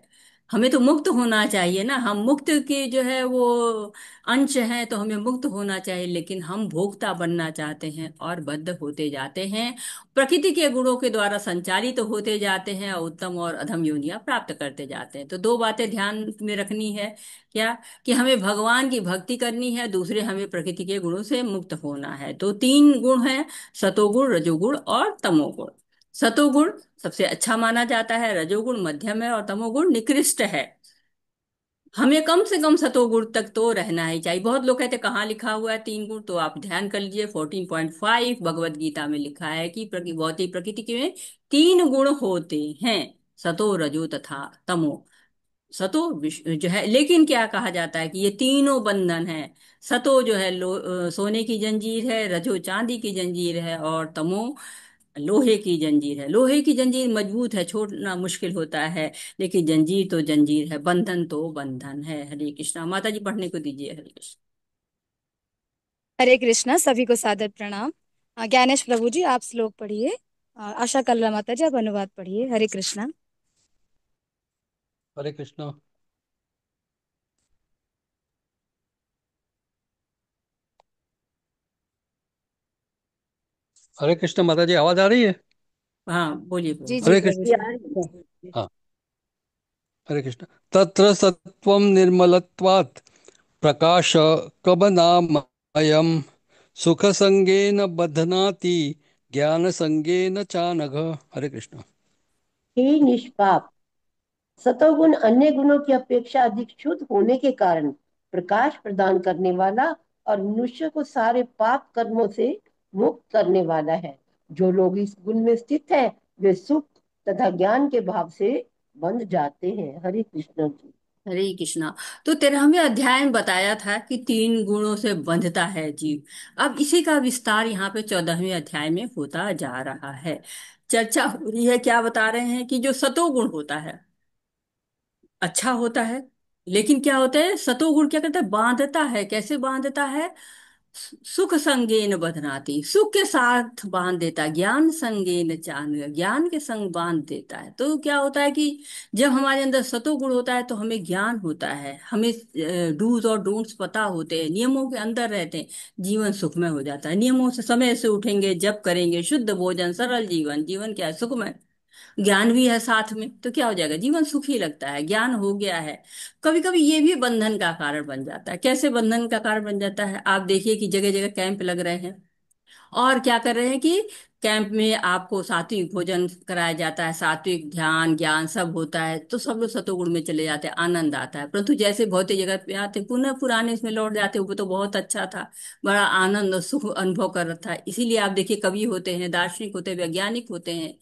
हमें तो मुक्त होना चाहिए ना, हम मुक्त के जो है वो अंश हैं, तो हमें मुक्त होना चाहिए, लेकिन हम भोक्ता बनना चाहते हैं और बद्ध होते जाते हैं। प्रकृति के गुणों के द्वारा संचालित तो होते जाते हैं और उत्तम और अधम योनियां प्राप्त करते जाते हैं। तो दो बातें ध्यान में रखनी है। क्या? कि हमें भगवान की भक्ति करनी है, दूसरे हमें प्रकृति के गुणों से मुक्त होना है। तो तीन गुण हैं, सतोगुण, रजोगुण और तमोगुण। सतोगुण सबसे अच्छा माना जाता है, रजोगुण मध्यम है, और तमोगुण निकृष्ट है। हमें कम से कम सतोगुण तक तो रहना ही चाहिए। बहुत लोग कहते हैं कहाँ लिखा हुआ है तीन गुण, तो आप ध्यान कर लीजिए 14.5 भगवत गीता में लिखा है कि भौतिक प्रकृति में तीन गुण होते हैं, सतो रजो तथा तमो। सतो जो है, लेकिन क्या कहा जाता है कि ये तीनों बंधन है। सतो जो है सोने की जंजीर है, रजो चांदी की जंजीर है, और तमो लोहे की जंजीर है। लोहे की जंजीर मजबूत है, छोड़ना मुश्किल होता है, लेकिन जंजीर तो जंजीर है, बंधन तो बंधन है। हरे कृष्णा। माता जी पढ़ने को दीजिए। हरे कृष्ण। हरे कृष्णा। सभी को सादर प्रणाम। ज्ञानेश प्रभु जी आप श्लोक पढ़िए। आशा कल्ला माता जी आप अनुवाद पढ़िए। हरे कृष्णा। हरे कृष्णा। हरे कृष्णा माता जी, आवाज आ रही है? हाँ बोलिए जी प्रभु। जी हरे प्रभु कृष्ण। जी। हाँ, हरे कृष्ण। तत्र सत्वं निर्मलत्वात् प्रकाश कबनामयम् सुखसंगेन बध्नाति ज्ञान संगेन चानघ। हरे कृष्ण। हे निष्पाप, सतोगुण अन्य गुणों की अपेक्षा अधिक शुद्ध होने के कारण प्रकाश प्रदान करने वाला और मनुष्य को सारे पाप कर्मों से मुक्त करने वाला है। जो लोग इस गुण में स्थित है वे सुख तथा ज्ञान के भाव से बंध जाते हैं। हरे कृष्ण जी। हरे कृष्णा। तो 13वें अध्याय में बताया था कि 3 गुणों से बंधता है जीव। अब इसी का विस्तार यहाँ पे 14वें अध्याय में होता जा रहा है। चर्चा हो रही है, क्या बता रहे हैं कि जो सतोगुण होता है अच्छा होता है, लेकिन क्या होता है सतोगुण क्या करता है, बांधता है। कैसे बांधता है? सुख संगेन बधनाती, सुख के साथ बांध देता है। ज्ञान संगेन चान, ज्ञान के संग बांध देता है। तो क्या होता है कि जब हमारे अंदर सतोगुण होता है तो हमें ज्ञान होता है, हमें डूज और डोंट्स पता होते हैं, नियमों के अंदर रहते हैं। जीवन सुखमय हो जाता है। नियमों से समय से उठेंगे, जप करेंगे, शुद्ध भोजन, सरल जीवन, जीवन क्या है, सुखमय। ज्ञान भी है साथ में, तो क्या हो जाएगा, जीवन सुखी लगता है, ज्ञान हो गया है। कभी कभी ये भी बंधन का कारण बन जाता है। कैसे बंधन का कारण बन जाता है? आप देखिए कि जगह जगह कैंप लग रहे हैं, और क्या कर रहे हैं कि कैंप में आपको सात्विक भोजन कराया जाता है, सात्विक ध्यान ज्ञान सब होता है, तो सब लोग सतोगुण में चले जाते हैं, आनंद आता है। परंतु जैसे भौतिक जगत पे आते हैं, पुनः पुराने इसमें लौट जाते हैं, वो तो बहुत अच्छा था, बड़ा आनंद और सुख अनुभव कर रहा था। इसीलिए आप देखिए कवि होते हैं, दार्शनिक होते हैं, वैज्ञानिक होते हैं,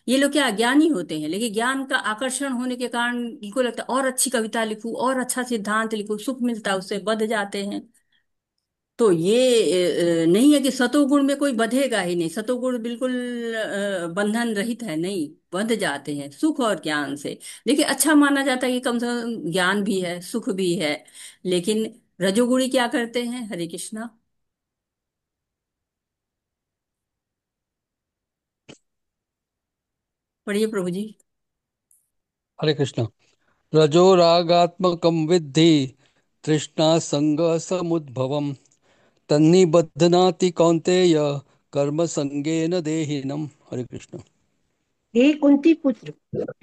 ये लोग क्या अज्ञानी होते हैं, लेकिन ज्ञान का आकर्षण होने के कारण इनको लगता है और अच्छी कविता लिखूं और अच्छा सिद्धांत लिखूं, सुख मिलता है, उससे बध जाते हैं। तो ये नहीं है कि सतोगुण में कोई बधेगा ही नहीं, सतोगुण बिल्कुल बंधन रहित है, नहीं, बंध जाते हैं सुख और ज्ञान से। देखिए अच्छा माना जाता है कि कम से कम ज्ञान भी है, सुख भी है। लेकिन रजोगुणी क्या करते हैं? हरे कृष्णा, पढ़िए प्रभु जी। हरे कृष्ण। रजोरागात्मकं विद्धि तृष्णा संग समुद्भवम् तन्निबध्नाति कौन्तेय कर्म संगेन देहिनम्। हरे कृष्ण। हे कुंती पुत्र,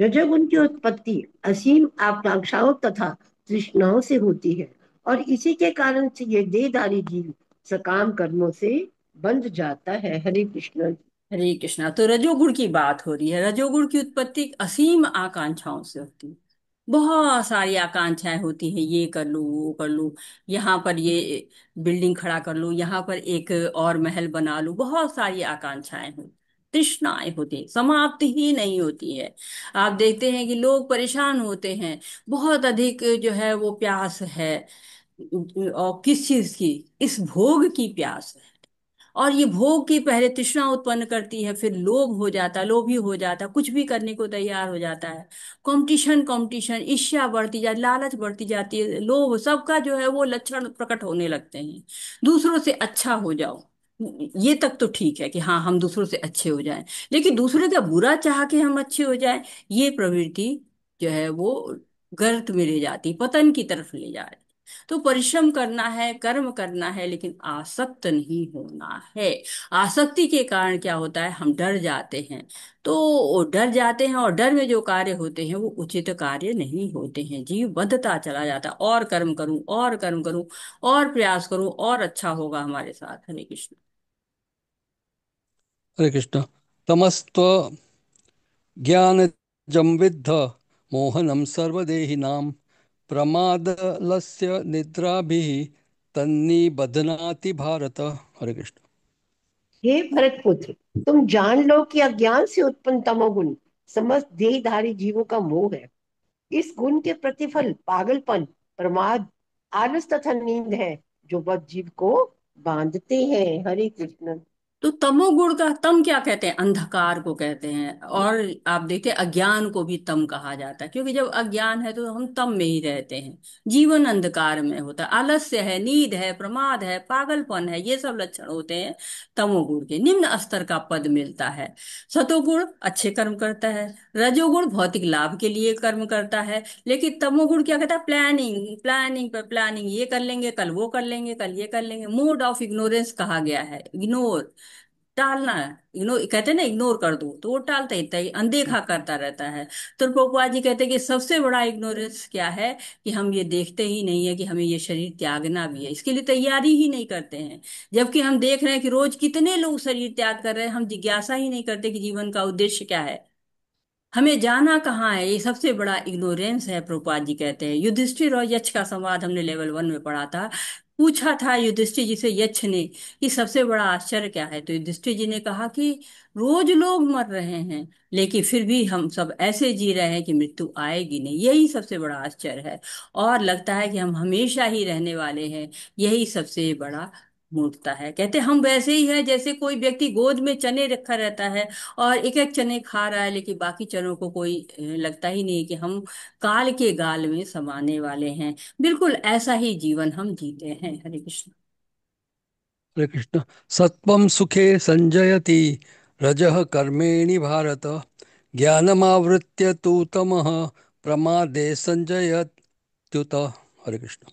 रजोगुण की उत्पत्ति असीम आकांक्षाओं तथा तृष्णाओं से होती है, और इसी के कारण से ये देहधारी जीव सकाम कर्मों से बंध जाता है। हरे कृष्ण। हरे कृष्णा। तो रजोगुण की बात हो रही है। रजोगुण की उत्पत्ति असीम आकांक्षाओं से होती है। बहुत सारी आकांक्षाएं होती हैं, ये कर लूं, वो कर लूं, यहाँ पर ये बिल्डिंग खड़ा कर लूं, यहाँ पर एक और महल बना लूं, बहुत सारी आकांक्षाएं होती, तृष्णाएं होती हैं, समाप्ति ही नहीं होती है। आप देखते हैं कि लोग परेशान होते हैं, बहुत अधिक जो है वो प्यास है, और किस चीज की? इस भोग की प्यास है। और ये भोग की पहले तृष्णा उत्पन्न करती है, फिर लोभ हो जाता है, लोभी हो जाता है, कुछ भी करने को तैयार हो जाता है। कंपटीशन, कंपटीशन, ईर्ष्या बढ़ती जाती, लालच बढ़ती जाती है, लोभ, सबका जो है वो लक्षण प्रकट होने लगते हैं। दूसरों से अच्छा हो जाओ, ये तक तो ठीक है कि हाँ हम दूसरों से अच्छे हो जाएं, लेकिन दूसरे का बुरा चाह के हम अच्छे हो जाएं, ये प्रवृत्ति जो है वो गर्त में ले जाती, पतन की तरफ ले जा रही। तो परिश्रम करना है, कर्म करना है, लेकिन आसक्त नहीं होना है। आसक्ति के कारण क्या होता है, हम डर जाते हैं। तो वो डर जाते हैं, और डर में जो कार्य होते हैं वो उचित कार्य नहीं होते हैं। जीव बद्धता चला जाता है, और कर्म करूं, और कर्म करूं, और प्रयास करूं, और अच्छा होगा हमारे साथ। हरे कृष्ण। हरे कृष्ण। तमस्त्व ज्ञानजं विद्ध मोहनं सर्वदेहिनां प्रमादलस्य निद्राभिः तन्निबध्नाति भारत। हरे कृष्ण। हे भरत पुत्र, तुम जान लो कि अज्ञान से उत्पन्न तमोगुण समस्त देहधारी जीवों का मोह है। इस गुण के प्रतिफल पागलपन, प्रमाद, आलस तथा नींद है, जो बद जीव को बांधते हैं। हरे कृष्ण। तो तमोगुण का, तम क्या कहते हैं, अंधकार को कहते हैं। और आप देखते हैं अज्ञान को भी तम कहा जाता है, क्योंकि जब अज्ञान है तो हम तम में ही रहते हैं, जीवन अंधकार में होता है, आलस्य है, नींद है, प्रमाद है, पागलपन है, ये सब लक्षण होते हैं तमोगुण के। निम्न स्तर का पद मिलता है। सतोगुण अच्छे कर्म करता है, रजोगुण भौतिक लाभ के लिए कर्म करता है, लेकिन तमोगुण क्या कहता है, प्लानिंग, प्लानिंग पर प्लानिंग, ये कर लेंगे कल, वो कर लेंगे कल, ये कर लेंगे। मोड ऑफ इग्नोरेंस कहा गया है, इग्नोर, टालना। इग्नोर कहते हैं ना, इग्नोर कर दो, तो वो टालता ही रहता है, अनदेखा करता रहता है। तो प्रभुपाद जी कहते हैं कि सबसे बड़ा इग्नोरेंस क्या है, कि हम ये देखते ही नहीं है कि हमें ये शरीर त्यागना भी है, इसके लिए तैयारी ही नहीं करते हैं। जबकि हम देख रहे हैं कि रोज कितने लोग शरीर त्याग कर रहे हैं, हम जिज्ञासा ही नहीं करते कि जीवन का उद्देश्य क्या है, हमें जाना कहाँ है। ये सबसे बड़ा इग्नोरेंस है, प्रभुपाद जी कहते हैं। युधिष्ठिर और यक्ष का संवाद हमने लेवल 1 में पढ़ा था। पूछा था युधिष्ठिर जी से यक्ष ने कि सबसे बड़ा आश्चर्य क्या है। तो युधिष्ठिर जी ने कहा कि रोज लोग मर रहे हैं, लेकिन फिर भी हम सब ऐसे जी रहे हैं कि मृत्यु आएगी नहीं, यही सबसे बड़ा आश्चर्य है। और लगता है कि हम हमेशा ही रहने वाले हैं, यही सबसे बड़ा मूर्खता है। कहते हम वैसे ही है जैसे कोई व्यक्ति गोद में चने रखा रहता है और एक एक चने खा रहा है, लेकिन बाकी चनों को कोई लगता ही नहीं कि हम काल के गाल में समाने वाले हैं। बिल्कुल ऐसा ही जीवन हम जीते हैं। हरे कृष्ण। हरे कृष्ण। सत्वं सुखे संजयति, रजः कर्मेणि भारत, ज्ञानमावृत्य तु तमः, प्रमादे संजयत्युत। हरे कृष्ण।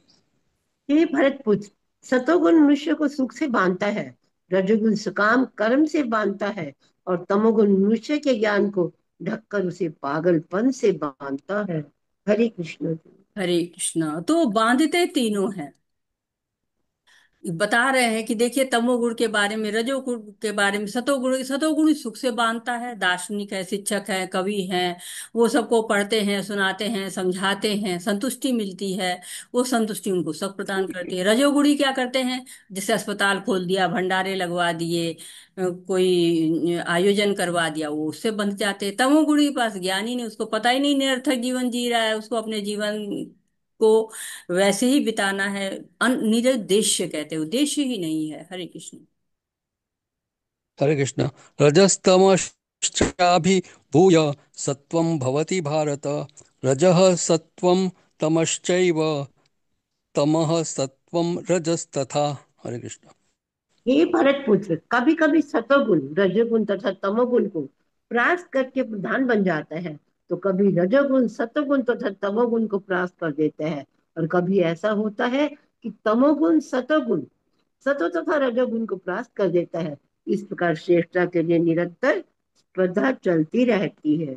हे भरत पुत्र, सतोगुण मनुष्य को सुख से बांधता है, रजोगुण सकाम कर्म से बांधता है, और तमोगुण मनुष्य के ज्ञान को ढककर उसे पागलपन से बांधता है। हरे कृष्ण। हरे कृष्ण। तो बांधते तीनों हैं। बता रहे हैं कि देखिए तमोगुण के बारे में, रजोगुण के बारे में, सतोगुण। सतोगुण सुख से बांधता है। दार्शनिक है, शिक्षक है, कवि हैं, वो सबको पढ़ते हैं, सुनाते हैं, समझाते हैं, संतुष्टि मिलती है। वो संतुष्टि उनको सुख प्रदान करती है। रजोगुणी क्या करते हैं, जैसे अस्पताल खोल दिया, भंडारे लगवा दिए, कोई आयोजन करवा दिया, वो उससे बंध जाते हैं। तमोगुणी के पास ज्ञान ही नहीं, उसको पता ही नहीं निरर्थक जीवन जी रहा है, उसको अपने जीवन को वैसे ही बिताना है। निरुद्देश्य कहते हैं, उद्देश्य ही नहीं है। हरे कृष्ण। हरे कृष्ण। रजस्तमश्चाभिभूय सत्वं भवति भारत, रजः सत्वं तमश्चैव, तमः सत्वं रजस्तथा। हरे कृष्ण। हे भरत पुत्र, कभी कभी सतोगुण रजोगुण तथा तमोगुण को परास्त करके प्रधान बन जाता है, तो कभी रजोगुण सतोगुण तथा तमोगुण को परास्त कर देता है, और कभी ऐसा होता है कि तमोगुण सतोगुण सतो तथा रजोगुण को परास्त कर देता है। इस प्रकार श्रेष्ठता के लिए निरंतर स्पर्धा चलती रहती है।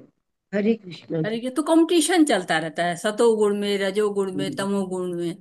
हरे कृष्ण अरे जी। ये तो कंपटीशन चलता रहता है, सतोगुण में, रजोगुण में, तमोगुण में।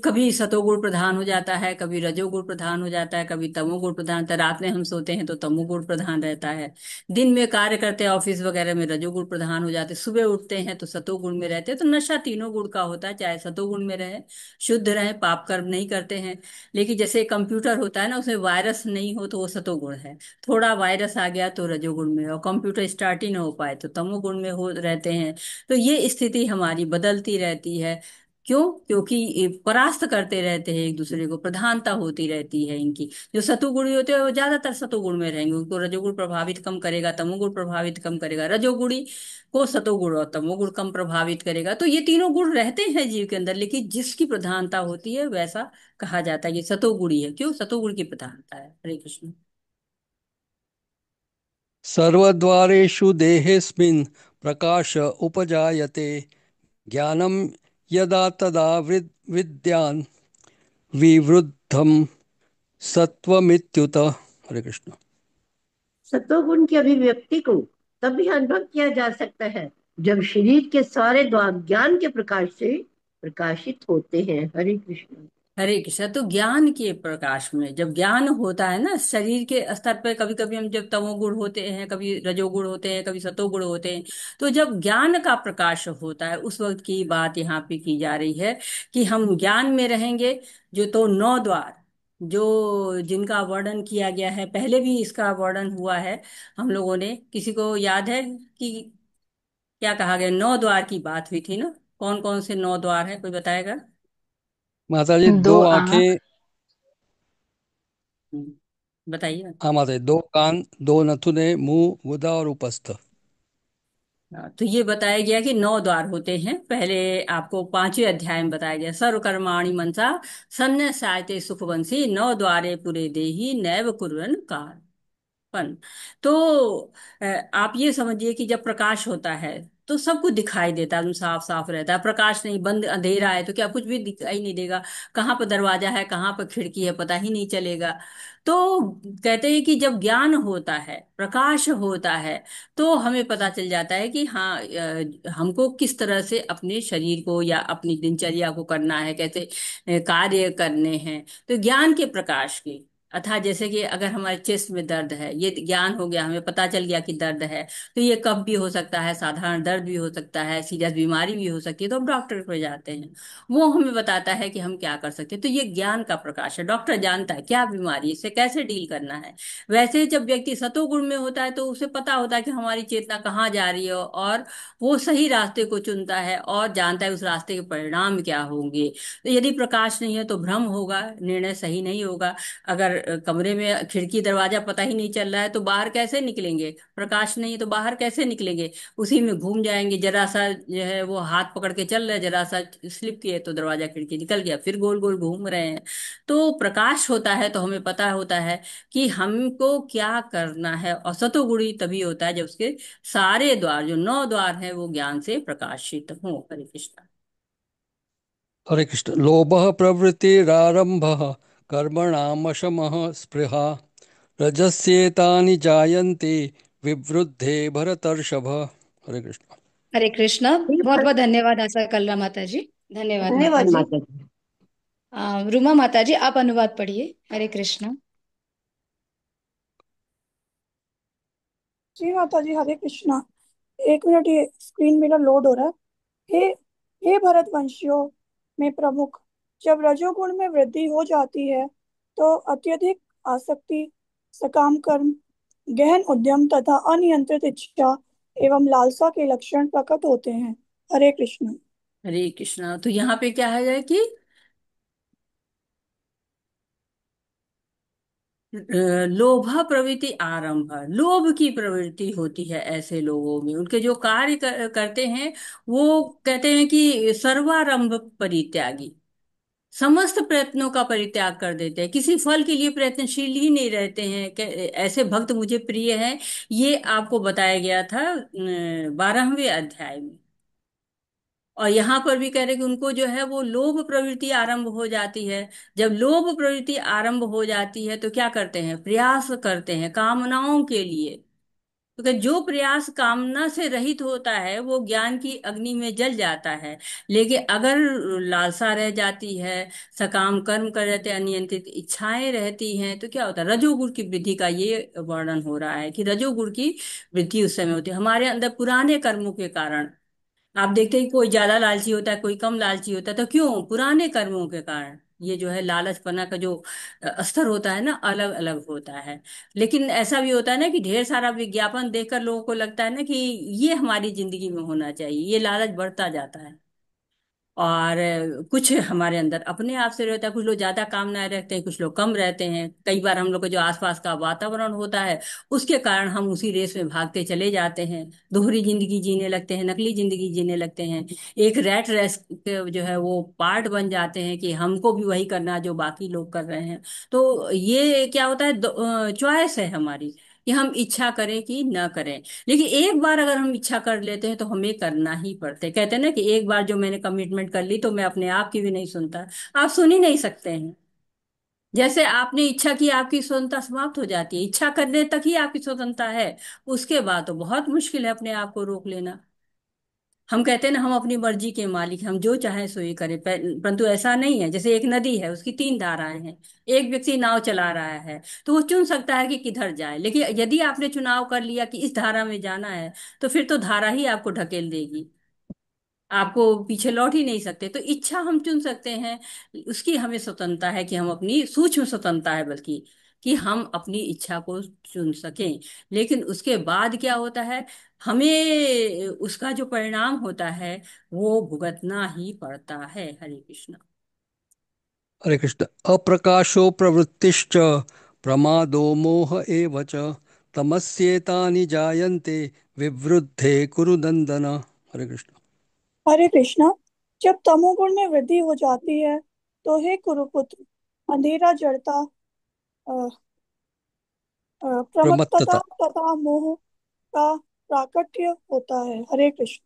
कभी सतोगुण प्रधान हो जाता है, कभी रजोगुण प्रधान हो जाता है, कभी तमोगुण प्रधान होता है। रात में हम सोते हैं तो तमोगुण प्रधान रहता है। दिन में कार्य करते हैं ऑफिस वगैरह में, रजोगुण प्रधान हो जाते हैं। सुबह उठते हैं तो सतोगुण में रहते हैं। तो नशा तीनों गुण का होता है, चाहे सतोगुण में रहे, शुद्ध रहे, पाप कर्म नहीं करते हैं। लेकिन जैसे कंप्यूटर होता है ना, उसमें वायरस नहीं हो तो वो सतोगुण है। थोड़ा वायरस आ गया तो रजोगुण में, और कंप्यूटर स्टार्ट ही ना हो पाए तो तमोगुण में हो रहते हैं। तो ये स्थिति हमारी बदलती रहती है। क्यों? क्योंकि ये परास्त करते रहते हैं एक दूसरे को, प्रधानता होती रहती है इनकी। जो सतुगुणी होते हैं वो ज्यादातर सतुगुण में रहेंगे, उनको रजोगुण प्रभावित कम करेगा, तमोगुण प्रभावित कम करेगा, रजोगुणी को सतोगुण और तमोगुण कम प्रभावित करेगा। तो ये तीनों गुण रहते हैं जीव के अंदर, लेकिन जिसकी प्रधानता होती है वैसा कहा जाता है ये सतोगुणी है। क्यों? सतोगुण की प्रधानता है। हरे कृष्ण। सर्वद्वारेषु देहेऽस्मिन् प्रकाश उपजायते, ज्ञानं यदा तदा विद्यान् विवृद्धं सत्वमित्युत। हरे कृष्ण। सतोगुण की अभिव्यक्ति को तभी अनुभव किया जा सकता है जब शरीर के सारे द्वार ज्ञान के प्रकाश से प्रकाशित होते हैं। हरे कृष्ण। हरे कृष्ण। तो ज्ञान के प्रकाश में जब ज्ञान होता है ना शरीर के स्तर पर, कभी कभी हम जब तमोगुण होते हैं, कभी रजोगुण होते हैं, कभी सतोगुण होते हैं, तो जब ज्ञान का प्रकाश होता है उस वक्त की बात यहाँ पे की जा रही है कि हम ज्ञान में रहेंगे। जो तो नौ द्वार, जो जिनका वर्णन किया गया है, पहले भी इसका वर्णन हुआ है हम लोगों ने, किसी को याद है कि क्या कहा गया? नौ द्वार की बात हुई थी ना। कौन कौन से नौ द्वार है, कोई बताएगा? माता जी, दो दो आंख। आंखें। बताइए। हाँ माता जी, दो कान, दो नथुने, मुंह, गुदा और उपस्थ। हाँ, तो ये बताया गया कि नौ द्वार होते हैं। पहले आपको पांचवें अध्याय में बताया गया, सर्वकर्माणि मनसा सन्न्यसायते सुखवंशी नौ द्वारे पुरे देहि नैव कुर्वन् पन। तो आप ये समझिए कि जब प्रकाश होता है तो सब कुछ दिखाई देता है, साफ साफ रहता है। प्रकाश नहीं, बंद अंधेरा है तो क्या कुछ भी दिखाई नहीं देगा। कहाँ पर दरवाजा है, कहाँ पर खिड़की है, पता ही नहीं चलेगा। तो कहते हैं कि जब ज्ञान होता है, प्रकाश होता है, तो हमें पता चल जाता है कि हाँ, हमको किस तरह से अपने शरीर को या अपनी दिनचर्या को करना है, कैसे कार्य करने हैं। तो ज्ञान के प्रकाश की अथा जैसे कि अगर हमारे चेस्ट में दर्द है, ये ज्ञान हो गया, हमें पता चल गया कि दर्द है, तो ये कफ भी हो सकता है, साधारण दर्द भी हो सकता है, सीरियस बीमारी भी हो सकती है, तो हम डॉक्टर पे जाते हैं। वो हमें बताता है कि हम क्या कर सकते हैं। तो ये ज्ञान का प्रकाश है, डॉक्टर जानता है क्या बीमारी है, इससे कैसे डील करना है। वैसे ही जब व्यक्ति सतोगुण में होता है तो उसे पता होता है कि हमारी चेतना कहाँ जा रही है, और वो सही रास्ते को चुनता है और जानता है उस रास्ते के परिणाम क्या होंगे। तो यदि प्रकाश नहीं है तो भ्रम होगा, निर्णय सही नहीं होगा। अगर कमरे में खिड़की दरवाजा पता ही नहीं चल रहा है तो बाहर कैसे निकलेंगे, प्रकाश नहीं है तो बाहर कैसे निकलेंगे, उसी में घूम जाएंगे। जरा सा जो है वो हाथ पकड़ के चल रहे, जरा सा स्लिप किए तो दरवाजा खिड़की निकल गया, फिर गोल गोल घूम रहे हैं। तो प्रकाश होता है तो हमें पता होता है कि हमको क्या करना है। और सतोगुणी तभी होता है जब उसके सारे द्वार, जो 9 द्वार हैं, वो ज्ञान से प्रकाशित हों। हरे कृष्ण। हरे कृष्ण। लोभः प्रवृत्तिरारम्भः कर्मणामशमः स्पृहा रजस्येतानि जायन्ते विवृद्धे भरतर्षभ। हरे कृष्ण। हरे कृष्णा। हे बहुत भरत, बहुत धन्यवाद आशा कलरा माता जी। धन्यवाद माता धन्यवाद जी। माता जी। रुमा माता जी, आप अनुवाद पढ़िए। हरे कृष्णा। जी माता जी, हरे कृष्णा। एक मिनट, ये स्क्रीन मेरा लोड हो रहा है। हे हे भरतवंशियों में प्रमुख, जब रजोगुण में वृद्धि हो जाती है तो अत्यधिक आसक्ति, सकाम कर्म, गहन उद्यम तथा अनियंत्रित इच्छा एवं लालसा के लक्षण प्रकट होते हैं। हरे कृष्ण। हरे कृष्ण। तो यहाँ पे क्या है कि लोभा प्रवृत्ति आरंभ, लोभ की प्रवृत्ति होती है ऐसे लोगों में। उनके जो कार्य करते हैं, वो कहते हैं कि सर्वारंभ परित्यागी, समस्त प्रयत्नों का परित्याग कर देते हैं, किसी फल के लिए प्रयत्नशील ही नहीं रहते हैं। ऐसे भक्त मुझे प्रिय हैं। ये आपको बताया गया था 12वें अध्याय में। और यहाँ पर भी कह रहे कि उनको जो है वो लोभ प्रवृत्ति आरंभ हो जाती है। जब लोभ प्रवृत्ति आरंभ हो जाती है तो क्या करते हैं, प्रयास करते हैं कामनाओं के लिए। क्योंकि जो प्रयास कामना से रहित होता है वो ज्ञान की अग्नि में जल जाता है। लेकिन अगर लालसा रह जाती है, सकाम कर्म कर रहते हैं, अनियंत्रित इच्छाएं रहती हैं, तो क्या होता है, रजोगुण की वृद्धि का ये वर्णन हो रहा है कि रजोगुण की वृद्धि उस समय होती है हमारे अंदर पुराने कर्मों के कारण। आप देखते हैं कोई ज्यादा लालची होता है, कोई कम लालची होता है, तो क्यों, पुराने कर्मों के कारण। ये जो है लालचपना का जो स्तर होता है ना, अलग अलग होता है। लेकिन ऐसा भी होता है ना कि ढेर सारा विज्ञापन देखकर लोगों को लगता है ना कि ये हमारी जिंदगी में होना चाहिए, ये लालच बढ़ता जाता है। और कुछ हमारे अंदर अपने आप से रहता है, कुछ लोग ज्यादा कामनाएं रखते हैं, कुछ लोग कम रहते हैं। कई बार हम लोग का जो आसपास का वातावरण होता है उसके कारण हम उसी रेस में भागते चले जाते हैं, दोहरी जिंदगी जीने लगते हैं, नकली जिंदगी जीने लगते हैं। एक रैट रेस के जो है वो पार्ट बन जाते हैं कि हमको भी वही करना है जो बाकी लोग कर रहे हैं। तो ये क्या होता है, चॉइस है हमारी कि हम इच्छा करें कि न करें। लेकिन एक बार अगर हम इच्छा कर लेते हैं तो हमें करना ही पड़ता है। कहते हैं ना कि एक बार जो मैंने कमिटमेंट कर ली तो मैं अपने आप की भी नहीं सुनता। आप सुन ही नहीं सकते हैं। जैसे आपने इच्छा की, आपकी स्वतंत्रता समाप्त हो जाती है, इच्छा करने तक ही आपकी स्वतंत्रता है। उसके बाद तो बहुत मुश्किल है अपने आप को रोक लेना। हम कहते हैं ना हम अपनी मर्जी के मालिक हैं, हम जो चाहें सो ही करें, परंतु ऐसा नहीं है। जैसे एक नदी है, उसकी 3 धाराएं हैं। एक व्यक्ति नाव चला रहा है तो वो चुन सकता है कि किधर जाए, लेकिन यदि आपने चुनाव कर लिया कि इस धारा में जाना है, तो फिर तो धारा ही आपको ढकेल देगी, आपको पीछे लौट ही नहीं सकते। तो इच्छा हम चुन सकते हैं, उसकी हमें स्वतंत्रता है कि हम अपनी सूक्ष्म स्वतंत्रता है, बल्कि कि हम अपनी इच्छा को चुन सकें। लेकिन उसके बाद क्या होता है, हमें उसका जो परिणाम होता है वो भुगतना ही पड़ता है। हरे कृष्ण। हरे कृष्ण। अप्रकाशो प्रवृत्तिश्च प्रमादो मोह एव च तमस्येतानि जायन्ते विवृद्धे कुरु नन्दन। हरे कृष्ण। हरे कृष्णा। जब तमोगुण में वृद्धि हो जाती है तो हे कुरुपुत्र, अंधेरा, जड़ता, अ, प्रमत्तता प्रमत्तता। तथा मोह का प्राकट्य होता है। हरे कृष्ण।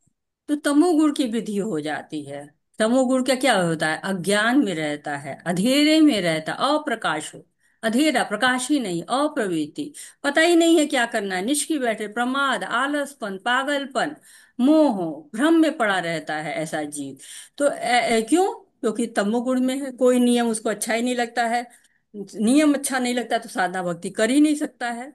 तो तमोगुण की वृद्धि हो जाती है। तमोगुण का क्या होता है, अज्ञान में रहता है, अंधेरे में रहता, अप्रकाश हो। अंधेरा, प्रकाश ही नहीं, अप्रवृत्ति, पता ही नहीं है क्या करना है, निष्क्रिय बैठे, प्रमाद, आलसपन, पागलपन, मोह, भ्रम में पड़ा रहता है ऐसा जीव। तो क्यों, क्योंकि तमोगुण में है, कोई नियम उसको अच्छा ही नहीं लगता है। नियम अच्छा नहीं लगता तो साधना भक्ति कर ही नहीं सकता है।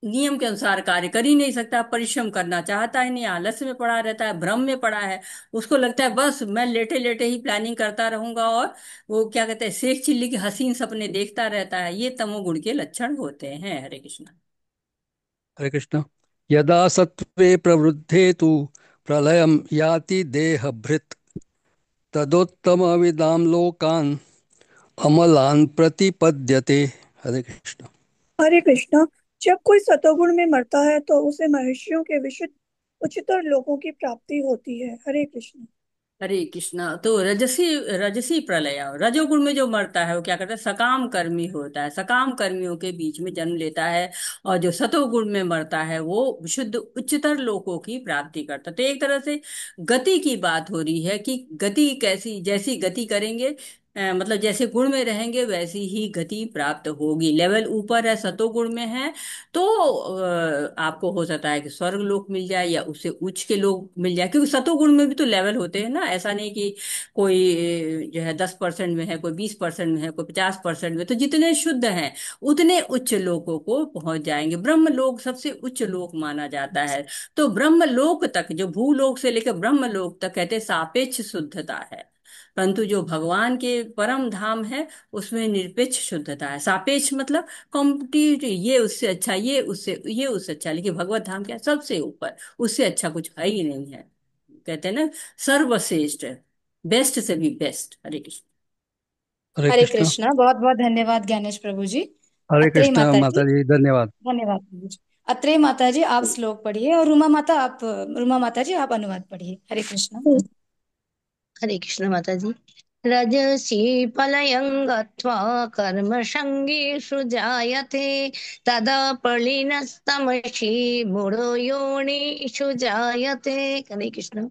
नियम के अनुसार कार्य कर ही नहीं सकता, परिश्रम करना चाहता ही नहीं, आलस्य में पड़ा रहता है, भ्रम में पड़ा है। उसको लगता है बस मैं लेटे लेटे ही प्लानिंग करता रहूंगा, और वो क्या कहते हैं, शेख चिल्ली के हसीन सपने देखता रहता है। ये तमोगुण के लक्षण होते हैं। हरे कृष्ण। हरे कृष्ण। यदा सत्त्वे प्रवृद्धे तु प्रलयं याति देहभृत् तदोत्तमविदां लोकान् अमलान् प्रतिपद्यते। हरे कृष्ण। हरे कृष्णा। जब कोई सतोगुण में मरता है तो उसे महर्षियों के विशुद्ध उच्चतर लोकों की प्राप्ति होती है। हरे कृष्ण। हरे कृष्णा। तो रजसी रजसी प्रलय, रजोगुण में जो मरता है वो क्या करता है, सकाम कर्मी होता है, सकाम कर्मियों के बीच में जन्म लेता है। और जो सतोगुण में मरता है वो शुद्ध उच्चतर लोकों की प्राप्ति करता है। तो एक तरह से गति की बात हो रही है कि गति कैसी, जैसी गति करेंगे, मतलब जैसे गुण में रहेंगे वैसी ही गति प्राप्त होगी। लेवल ऊपर है, सतोगुण में है, तो आपको हो सकता है कि स्वर्ग लोक मिल जाए या उससे उच्च के लोग मिल जाए, क्योंकि सतोगुण में भी तो लेवल होते हैं ना। ऐसा नहीं कि कोई जो है 10% में है, कोई 20% में है, कोई 50% में। तो जितने शुद्ध हैं उतने उच्च लोकों को पहुंच जाएंगे। ब्रह्म लोक सबसे उच्च लोक माना जाता है। तो ब्रह्म लोक तक, जो भूलोक से लेकर ब्रह्म लोक तक कहते हैं सापेक्ष शुद्धता है, परंतु जो भगवान के परम धाम है उसमें निरपेक्ष शुद्धता है। सापेक्ष मतलब कॉम्पिटिटिव, ये उससे अच्छा, ये उससे अच्छा, लेकिन भगवत धाम क्या है? सबसे ऊपर, उससे अच्छा कुछ है ही नहीं है। कहते हैं ना, सर्वश्रेष्ठ, बेस्ट से भी बेस्ट। हरे कृष्ण। हरे हरे कृष्ण। कृष्णा। बहुत बहुत धन्यवाद ज्ञानेश प्रभु जी। हरे अत्रेय कृष्ण माता जी। माता जी, धन्यवाद। धन्यवाद प्रभु जी। अत्रेय माता जी आप श्लोक पढ़िए, और रुमा माता जी आप अनुवाद पढ़िए। हरे कृष्णा। हरे कृष्ण माता जी। रजसी पलयं गत्वा कर्मसङ्गीषु जायते तदा प्रलीनस्तमसि मूढो योनिषु जायते। हरे कृष्ण।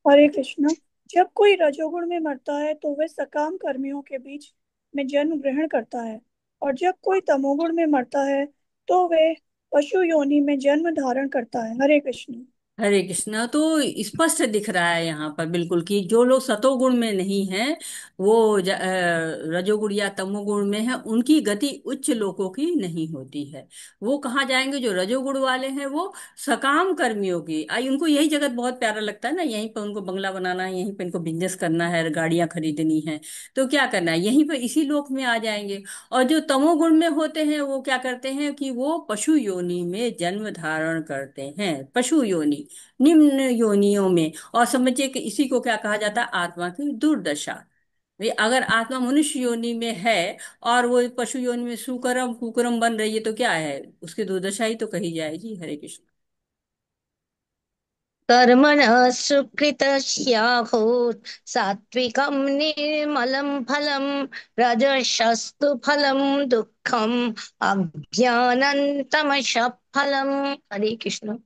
हरे कृष्णा। जब कोई रजोगुण में मरता है तो वह सकाम कर्मियों के बीच में जन्म ग्रहण करता है, और जब कोई तमोगुण में मरता है तो वह पशु योनि में जन्म धारण करता है। हरे कृष्ण। हरे कृष्णा। तो स्पष्ट दिख रहा है यहाँ पर बिल्कुल कि जो लोग सतोगुण में नहीं हैं, वो रजोगुण या तमोगुण में है, उनकी गति उच्च लोकों की नहीं होती है। वो कहाँ जाएंगे? जो रजोगुण वाले हैं वो सकाम कर्मियों की, आई उनको यही जगत बहुत प्यारा लगता है ना, यहीं पर उनको बंगला बनाना है, यहीं पर इनको बिजनेस करना है, गाड़ियां खरीदनी है, तो क्या करना है, यहीं पर इसी लोक में आ जाएंगे। और जो तमोगुण में होते हैं वो क्या करते हैं कि वो पशु योनि में जन्म धारण करते हैं, पशु योनि, निम्न योनियों में। और समझिए कि इसी को क्या कहा जाता है, आत्मा की दुर्दशा। भाई अगर आत्मा मनुष्य योनि में है और वो पशु योनि में सुकर्म कुकर्म बन रही है, तो क्या है, उसकी दुर्दशा ही तो कही जाएगी। हरे कृष्ण। कर्मणः सुकृतस्याहुः सात्विकं निर्मलं फलं रजसस्तु फलं दुःखम् अज्ञानन्तमसः फलम्। हरे कृष्ण।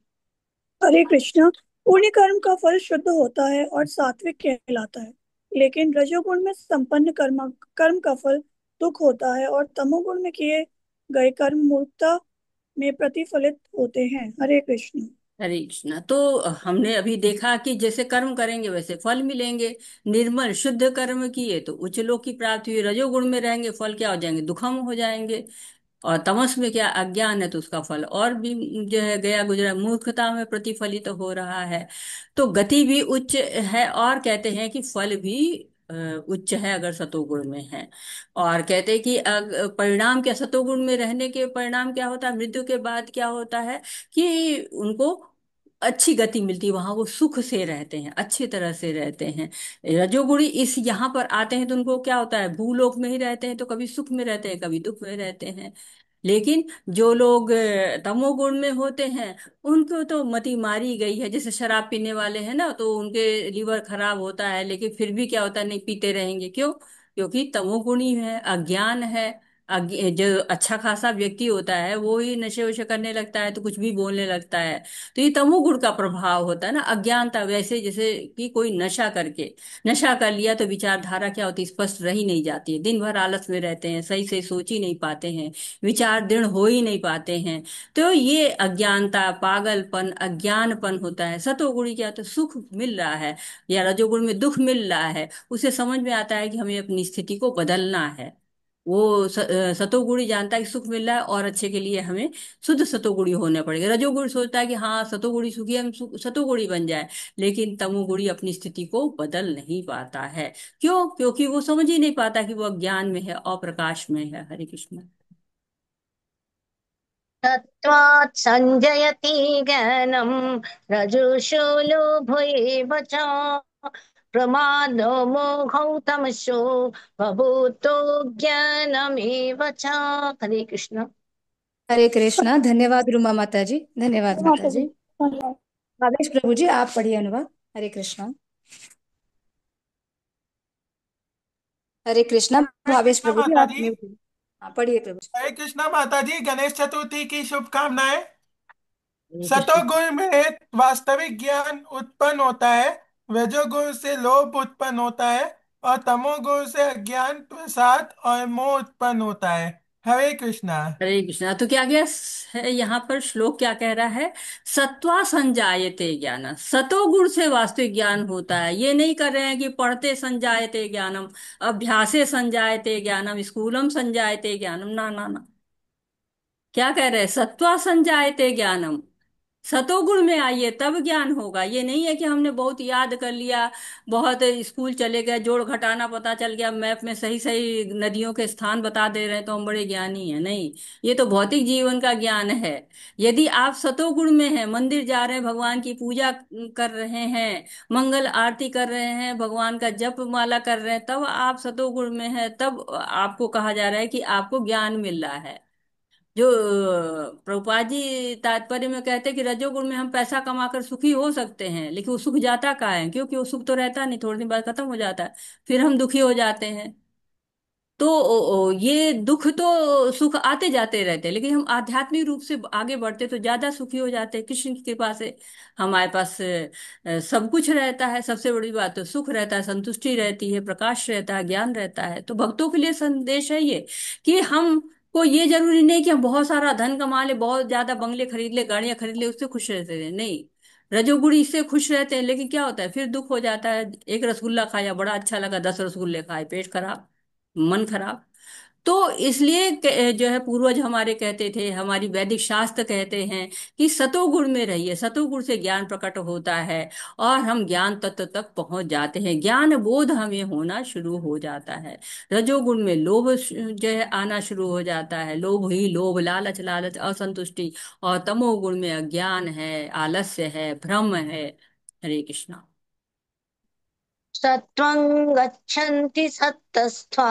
हरे कृष्णा। पुण्य कर्म का फल शुद्ध होता है और सात्विक कहलाता है, लेकिन रजोगुण में संपन्न कर्म कर्म का फल दुख होता है, और तमोगुण में किए गए कर्म मूर्खता में प्रतिफलित होते हैं। हरे कृष्ण। हरे कृष्णा। तो हमने अभी देखा कि जैसे कर्म करेंगे वैसे फल मिलेंगे। निर्मल शुद्ध कर्म किए तो उच्च लोक की प्राप्ति हुई, रजोगुण में रहेंगे फल क्या हो जाएंगे, दुखम हो जाएंगे। और तमस में क्या, अज्ञान है, तो उसका फल और भी जो है गया गुजरा मूर्खता में प्रतिफलित हो रहा है। तो गति भी उच्च है, और कहते हैं कि फल भी उच्च है अगर सतोगुण में है। और कहते हैं कि परिणाम क्या, सतोगुण में रहने के परिणाम क्या होता है, मृत्यु के बाद क्या होता है कि उनको अच्छी गति मिलती है, वहां वो सुख से रहते हैं, अच्छी तरह से रहते हैं। रजोगुणी इस यहाँ पर आते हैं तो उनको क्या होता है, भूलोक में ही रहते हैं, तो कभी सुख में रहते हैं कभी दुख में रहते हैं। लेकिन जो लोग तमोगुण में होते हैं उनको तो मति मारी गई है। जैसे शराब पीने वाले हैं ना, तो उनके लीवर खराब होता है, लेकिन फिर भी क्या होता है, नहीं पीते रहेंगे, क्यों? क्योंकि तमोगुणी है, अज्ञान है। जो अच्छा खासा व्यक्ति होता है वो ही नशे वशे करने लगता है, तो कुछ भी बोलने लगता है। तो ये तमोगुण का प्रभाव होता है ना, अज्ञानता। वैसे जैसे कि कोई नशा करके, नशा कर लिया तो विचारधारा क्या होती है, स्पष्ट रह ही नहीं जाती है, दिन भर आलस में रहते हैं, सही से सोच ही नहीं पाते हैं, विचार दृढ़ हो ही नहीं पाते हैं। तो ये अज्ञानता, पागलपन, अज्ञानपन होता है। सतोगुणी क्या होता है, सुख मिल रहा है या रजोगुण में दुख मिल रहा है, उसे समझ में आता है कि हमें अपनी स्थिति को बदलना है। वो सतोगुणी जानता है कि सुख मिल रहा है और अच्छे के लिए हमें शुद्ध सतोगुणी होना पड़ेगा। रजोगुणी सोचता है कि हाँ सतोगुणी सुखी है, हम सतोगुणी बन जाए। लेकिन तमोगुणी अपनी स्थिति को बदल नहीं पाता है। क्यों? क्योंकि वो समझ ही नहीं पाता कि वो अज्ञान में है और प्रकाश में है। हरे कृष्ण। तत्त्वात् सञ्जयति ज्ञानं रजोषो लोभो एव च प्रमादो मोहौ तमसो बभूतो ज्ञानमेव च। हरे कृष्ण। हरे कृष्णा। धन्यवाद रुमा माता जी, धन्यवाद जय माता माता दी, जी। धन्यवाद। भावेश प्रभु जी आप पढ़िए अनुवाद। हरे कृष्णा। हरे कृष्णा। हरे भावेश कृष्णा प्रभु जी माता आप जी। म्यूट हैं। हाँ पढ़िए प्रभु जी। हरे कृष्णा माता जी, गणेश चतुर्थी की शुभकामनाएं। हरे कृष्ण। सतोगुण में वास्तविक ज्ञान उत्पन्न होता है, रजोगुण से लोभ उत्पन्न होता है और तमोगुण से अज्ञान, प्रसाद और मोह उत्पन्न होता है। हरे कृष्णा। हरे कृष्णा। तो क्या क्या है यहाँ पर? श्लोक क्या कह रहा है? सत्वा संजायते ज्ञान, सतोगुण से वास्तविक ज्ञान होता है। ये नहीं कर रहे हैं कि पढ़ते संजायते ज्ञानम, अभ्यासे संजायते ज्ञानम, स्कूलम संजायते ज्ञानम। ना ना ना। क्या कह रहे हैं? सत्वा संजायते ज्ञानम, सतोगुण में आइए तब ज्ञान होगा। ये नहीं है कि हमने बहुत याद कर लिया, बहुत स्कूल चले गए, जोड़ घटाना पता चल गया, मैप में सही सही नदियों के स्थान बता दे रहे हैं तो हम बड़े ज्ञानी हैं। नहीं, ये तो भौतिक जीवन का ज्ञान है। यदि आप सतोगुण में हैं, मंदिर जा रहे हैं, भगवान की पूजा कर रहे हैं, मंगल आरती कर रहे हैं, भगवान का जप माला कर रहे हैं, तब आप सतोगुण में हैं। तब आपको कहा जा रहा है कि आपको ज्ञान मिल रहा है। जो प्रभुपाद जी तात्पर्य में कहते हैं कि रजोगुण में हम पैसा कमाकर सुखी हो सकते हैं, लेकिन वो सुख जाता कहाँ है? क्योंकि वो सुख तो रहता नहीं, थोड़ी दिन बाद खत्म हो जाता है, फिर हम दुखी हो जाते हैं। तो ये दुख तो सुख आते जाते रहते हैं, लेकिन हम आध्यात्मिक रूप से आगे बढ़ते तो ज्यादा सुखी हो जाते हैं। कृष्ण की कृपा से हमारे पास सब कुछ रहता है। सबसे बड़ी बात तो सुख रहता है, संतुष्टि रहती है, प्रकाश रहता है, ज्ञान रहता है। तो भक्तों के लिए संदेश है ये कि हम को ये जरूरी नहीं कि हम बहुत सारा धन कमा ले, बहुत ज्यादा बंगले खरीद ले, गाड़ियां खरीद ले, उससे खुश रहते हैं। नहीं, रजोगुणी इससे खुश रहते हैं, लेकिन क्या होता है फिर दुख हो जाता है। एक रसगुल्ला खाया, बड़ा अच्छा लगा, 10 रसगुल्ले खाए, पेट खराब, मन खराब। तो इसलिए जो है पूर्वज हमारे कहते थे, हमारी वैदिक शास्त्र कहते हैं कि सतोगुण में रहिए, सतोगुण से ज्ञान प्रकट होता है और हम ज्ञान तत्व तक पहुंच जाते हैं। ज्ञान बोध हमें होना शुरू हो जाता है। रजोगुण में लोभ जो है आना शुरू हो जाता है, लोभ ही लोभ, लालच लालच, असंतुष्टि। और तमोगुण में अज्ञान है, आलस्य है, भ्रम है। हरे कृष्णा। सत्त्वं गच्छन्ति सत्तस्त्वा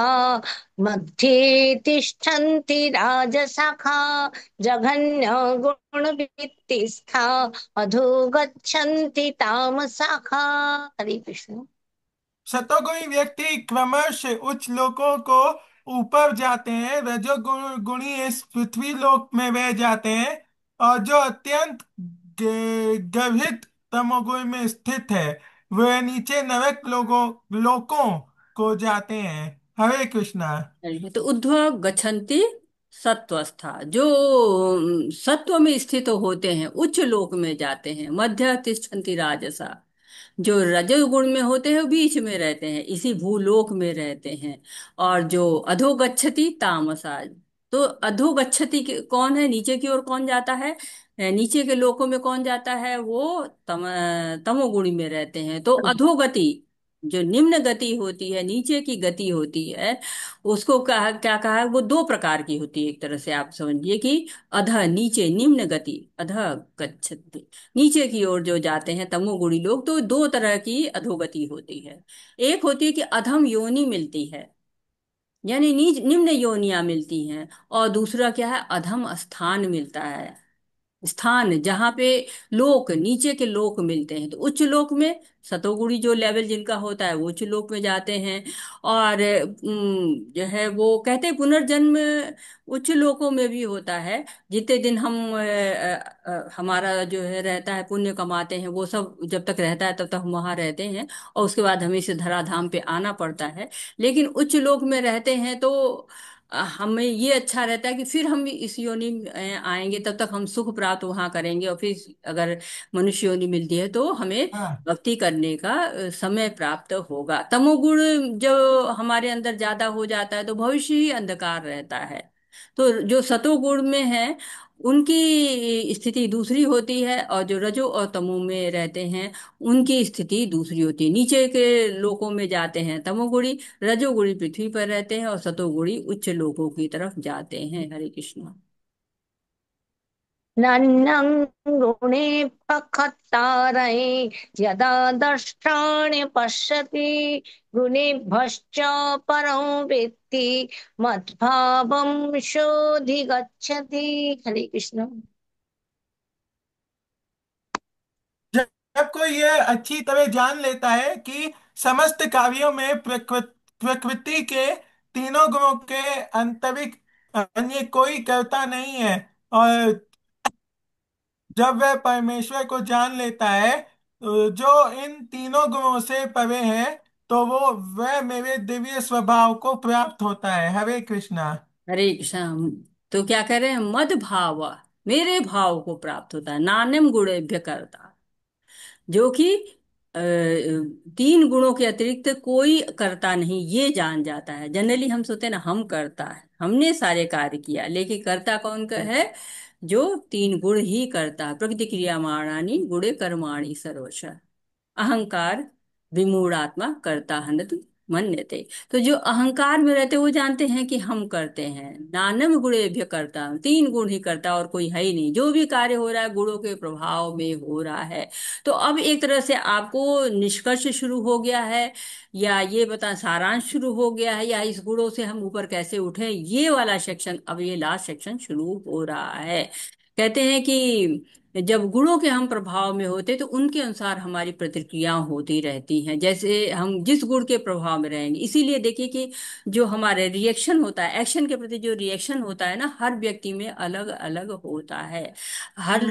मध्ये तिष्ठन्ति राजसखा जघन्य गुणवृत्तिस्था अधो गच्छन्ति तामसखा। हरे कृष्ण। सतोगुणी व्यक्ति क्रमश उच्च लोकों को ऊपर जाते हैं, रजोगुणी इस पृथ्वी लोक में रह जाते हैं, और जो अत्यंत गर्भित तमोगुण में स्थित है वह नीचे नरक लोकों को जाते हैं। हरे कृष्णा। तो ऊर्ध्व गच्छन्ति सत्वस्था, जो सत्व में स्थित होते हैं उच्च लोक में जाते हैं। मध्य तिष्ठन्ति राजसा, जो रजोगुण में होते हैं वो बीच में रहते हैं, इसी भूलोक में रहते हैं। और जो अधोगच्छति तामसा, तो अधोगच्छति कौन है? नीचे की ओर कौन जाता है? नीचे के लोकों में कौन जाता है? वो तमोगुणी में रहते हैं। तो अधोगति, जो निम्न गति होती है, नीचे की गति होती है, उसको कहा, क्या कहा है? वो दो प्रकार की होती है। एक तरह से आप समझिए कि अध, नीचे, निम्न गति, अध गच्छति, नीचे की ओर जो जाते हैं तमोगुणी लोग, तो दो तरह की अधोगति होती है। एक होती है कि अधम योनि मिलती है, यानी नीच निम्न योनियां मिलती हैं। और दूसरा क्या है? अधम स्थान मिलता है, स्थान जहाँ पे लोक, नीचे के लोक मिलते हैं। तो उच्च लोक में सतोगुणी जो लेवल जिनका होता है वो उच्च लोक में जाते हैं। और जो है वो कहते हैं पुनर्जन्म उच्च लोकों में भी होता है। जितने दिन हम हमारा जो है रहता है, पुण्य कमाते हैं, वो सब जब तक रहता है तब तक हम वहां रहते हैं, और उसके बाद हमें इसे धराधाम पे आना पड़ता है। लेकिन उच्च लोक में रहते हैं तो हमें ये अच्छा रहता है कि फिर हम इस योनि में आएंगे, तब तक हम सुख प्राप्त वहां करेंगे, और फिर अगर मनुष्य योनि मिलती है तो हमें हाँ। भक्ति करने का समय प्राप्त होगा। तमोगुण जो हमारे अंदर ज्यादा हो जाता है तो भविष्य ही अंधकार रहता है। तो जो सतोगुण में है उनकी स्थिति दूसरी होती है, और जो रजो और तमो में रहते हैं उनकी स्थिति दूसरी होती है। नीचे के लोकों में जाते हैं तमोगुणी, रजोगुणी पृथ्वी पर रहते हैं, और सतोगुणी उच्च लोकों की तरफ जाते हैं। हरे कृष्ण। नन्नं गुणे प्रखत्तारये यदा दर्शाणि पश्यति गुणेभ्यश्च परं वेत्ति मद्भावं शोधिगच्छति। हरे कृष्ण। जब जब कोई ये अच्छी तरह जान लेता है कि समस्त कार्यों में प्रकृति के तीनों गुणों के आंतरिक अन्य कोई कर्ता नहीं है, और जब वह परमेश्वर को जान लेता है जो इन तीनों गुणों से परे है, तो वह मेरे दिव्य स्वभाव को प्राप्त होता है। हरे कृष्णा। हरे कृष्ण। तो क्या कह रहे हैं, मद भाव, मेरे भाव को प्राप्त होता है, नान्यम गुणेभ्य करता, जो कि तीन गुणों के अतिरिक्त कोई करता नहीं, ये जान जाता है। जनरली हम सोचते हैं ना, हम करता है, हमने सारे कार्य किया, लेकिन करता कौन का है, जो तीन गुण ही करता है। प्रकृति क्रियामाणानि गुणे कर्माणि सर्वश, अहंकार विमूढ़ात्मा करता हनत मन्यते। तो जो अहंकार में रहते वो जानते हैं कि हम करते हैं। नानम गुणेभ्य करता, तीन गुण ही करता और कोई है ही नहीं। जो भी कार्य हो रहा है गुणों के प्रभाव में हो रहा है। तो अब एक तरह से आपको निष्कर्ष शुरू हो गया है, या ये बता सारांश शुरू हो गया है, या इस गुणों से हम ऊपर कैसे उठे, ये वाला सेक्शन, अब ये लास्ट सेक्शन शुरू हो रहा है। कहते हैं कि जब गुणों के हम प्रभाव में होते तो उनके अनुसार हमारी प्रतिक्रिया होती रहती हैं। जैसे हम जिस गुण के प्रभाव में रहेंगे, इसीलिए देखिए कि जो हमारे रिएक्शन होता है, एक्शन के प्रति जो रिएक्शन होता है ना, हर व्यक्ति में अलग अलग होता है। हर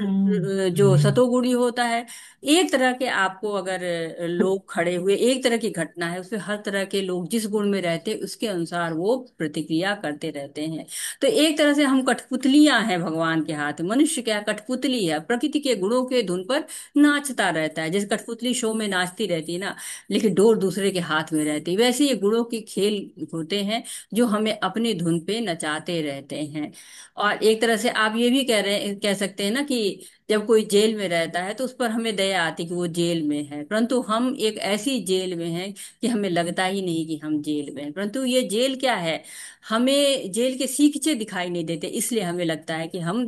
जो सतोगुणी होता है, एक तरह के आपको अगर लोग खड़े हुए, एक तरह की घटना है, उसमें हर तरह के लोग जिस गुण में रहते हैं उसके अनुसार वो प्रतिक्रिया करते रहते हैं। तो एक तरह से हम कठपुतलियां हैं भगवान के हाथ। मनुष्य क्या कठपुतली है, प्रकृति के गुणों के धुन पर नाचता रहता है। जैसे कठपुतली शो में नाचती रहती है ना, लेकिन डोर दूसरे के हाथ में रहती है, वैसे ये गुणों के खेल होते हैं जो हमें अपनी धुन पे नचाते रहते हैं। और एक तरह से आप ये भी कह सकते हैं ना कि जब कोई जेल में रहता है तो उस पर हमें दया आती कि वो जेल में है, परंतु हम एक ऐसी जेल में हैं कि हमें लगता ही नहीं कि हम जेल में हैं। परंतु ये जेल क्या है, हमें जेल के सीखचे दिखाई नहीं देते, इसलिए हमें लगता है कि हम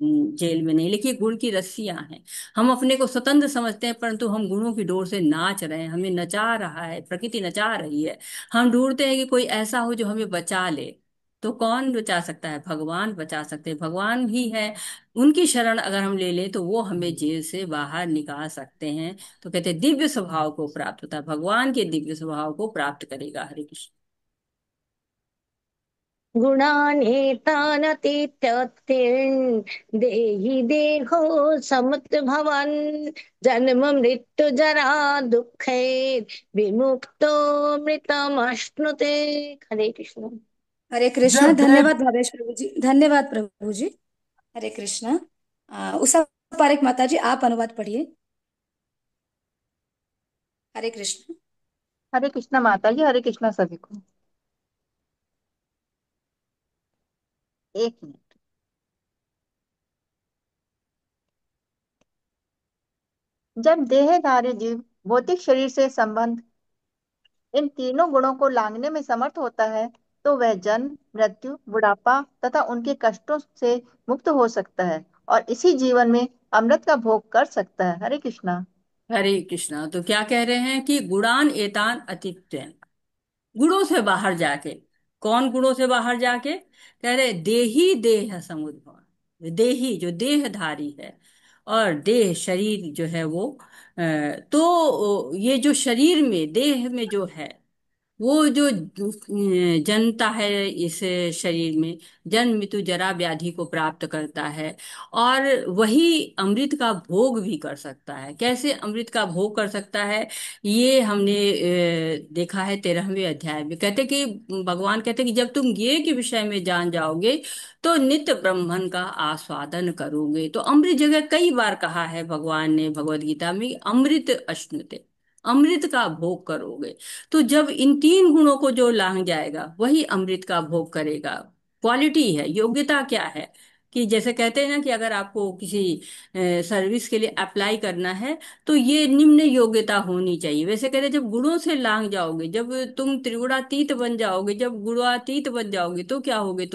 जेल में नहीं, लेकिन ये गुण की रस्सियां हैं। हम अपने को स्वतंत्र समझते हैं, परंतु हम गुणों की डोर से नाच रहे हैं, हमें नचा रहा है, प्रकृति नचा रही है। हम ढूंढते हैं कि कोई ऐसा हो जो हमें बचा ले। तो कौन बचा सकता है, भगवान बचा सकते हैं, भगवान ही है। उनकी शरण अगर हम ले लें तो वो हमें जेल से बाहर निकाल सकते हैं। तो कहते हैं दिव्य स्वभाव को प्राप्त होता है, भगवान के दिव्य स्वभाव को प्राप्त करेगा। हरे कृष्ण। गुणानेतानतीत्यत्रिन् देहि देहो समुद्भवन् जन्म मृत्यु जरा दुःखे विमुक्तो मृतमश्नुते। हरे कृष्ण। हरे कृष्ण। जब देह धन्यवाद भावेश प्रभु जी, धन्यवाद प्रभु जी। हरे कृष्ण। उषा पारेख माता जी, आप अनुवाद पढ़िए। हरे कृष्ण। हरे कृष्णा माता जी, हरे कृष्णा सभी को। एक मिनट। जब देहधारी जीव भौतिक शरीर से संबंध इन तीनों गुणों को लांघने में समर्थ होता है, तो वह जन्म मृत्यु बुढ़ापा तथा उनके कष्टों से मुक्त हो सकता है और इसी जीवन में अमृत का भोग कर सकता है। हरे कृष्णा। हरे कृष्णा। तो क्या कह रहे हैं कि गुणान एतान अतित्व, गुणों से बाहर जाके। कौन गुणों से बाहर जाके, कह रहे देही देह समुद्भव, देही जो देहधारी है, और देह शरीर जो है वो तो ये जो शरीर में देह में जो है वो जो जनता है इस शरीर में, जन्म मृत्यु जरा व्याधि को प्राप्त करता है, और वही अमृत का भोग भी कर सकता है। कैसे अमृत का भोग कर सकता है, ये हमने देखा है 13वें अध्याय में। कहते कि भगवान कहते कि जब तुम ये के विषय में जान जाओगे तो नित्य ब्रह्मन का आस्वादन करोगे। तो अमृत जगह कई बार कहा है भगवान ने भगवत गीता में, अमृत अश्नुते, अमृत का भोग करोगे। तो जब इन तीन गुणों को जो लांग जाएगा वही अमृत का भोग करेगा। क्वालिटी है, योग्यता क्या है, कि जैसे कहते हैं ना कि अगर आपको किसी सर्विस के लिए अप्लाई करना है तो ये निम्न योग्यता होनी चाहिए। वैसे कहते हैं जब गुणों से लांग जाओगे, जब तुम त्रिगुणातीत बन जाओगे, जब गुणातीत बन जाओगे तो क्या होगे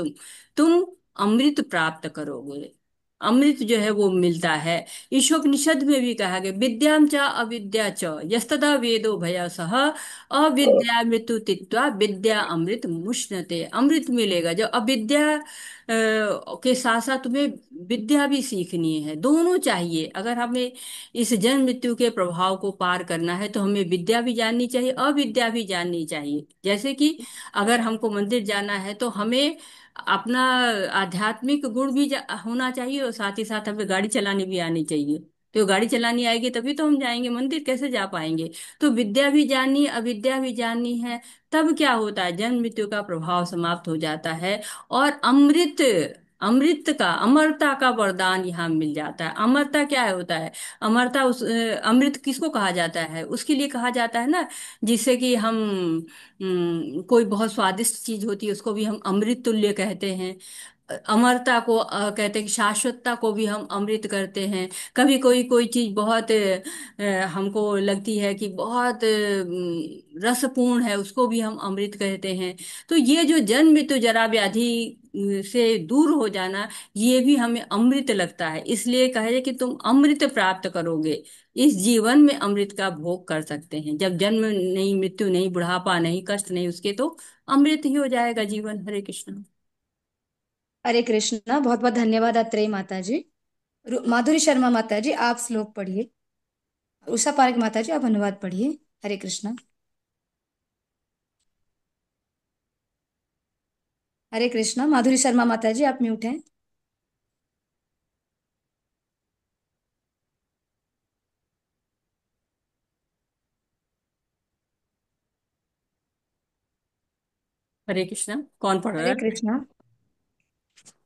तुम अमृत प्राप्त करोगे। अमृत जो है वो मिलता है। ईशोपनिषद में भी कहा गया, विद्याम च अविद्या च यस्तदा वेदो भय सह अविद्या मृत्यु तित्वा विद्या अमृत मुष्णते। अमृत मिलेगा जब अविद्या के साथ साथ तुम्हें विद्या भी सीखनी है। दोनों चाहिए। अगर हमें इस जन्म मृत्यु के प्रभाव को पार करना है तो हमें विद्या भी जाननी चाहिए, अविद्या भी जाननी चाहिए। जैसे कि अगर हमको मंदिर जाना है तो हमें अपना आध्यात्मिक गुण भी होना चाहिए, और साथ ही साथ हमें गाड़ी चलानी भी आनी चाहिए। तो गाड़ी चलानी आएगी तभी तो हम जाएंगे मंदिर, कैसे जा पाएंगे। तो विद्या भी जाननी, अविद्या भी जाननी है। तब क्या होता है, जन्म मृत्यु का प्रभाव समाप्त हो जाता है, और अमृत, अमृत का, अमरता का वरदान यहाँ मिल जाता है। अमरता क्या होता है, अमरता उस अमृत किसको कहा जाता है, उसके लिए कहा जाता है ना, जिससे कि हम कोई बहुत स्वादिष्ट चीज होती है उसको भी हम अमृत तुल्य कहते हैं। अमरता को कहते हैं कि शाश्वतता को भी हम अमृत करते हैं। कभी कोई कोई चीज बहुत हमको लगती है कि बहुत रसपूर्ण है, उसको भी हम अमृत कहते हैं। तो ये जो जन्म मृत्यु जरा व्याधि से दूर हो जाना, ये भी हमें अमृत लगता है। इसलिए कहे कि तुम अमृत प्राप्त करोगे, इस जीवन में अमृत का भोग कर सकते हैं। जब जन्म नहीं, मृत्यु नहीं, बुढ़ापा नहीं, कष्ट नहीं, उसके तो अमृत ही हो जाएगा जीवन। हरे कृष्ण। हरे कृष्णा, बहुत बहुत धन्यवाद अत्रेय माता जी। माधुरी शर्मा माता जी आप श्लोक पढ़िए। उषा पारेख माता जी आप अनुवाद पढ़िए। हरे कृष्णा। हरे कृष्णा, माधुरी शर्मा माता जी आप म्यूट हैं। हरे कृष्ण। कौन पढ़ रहा हरे है? कृष्णा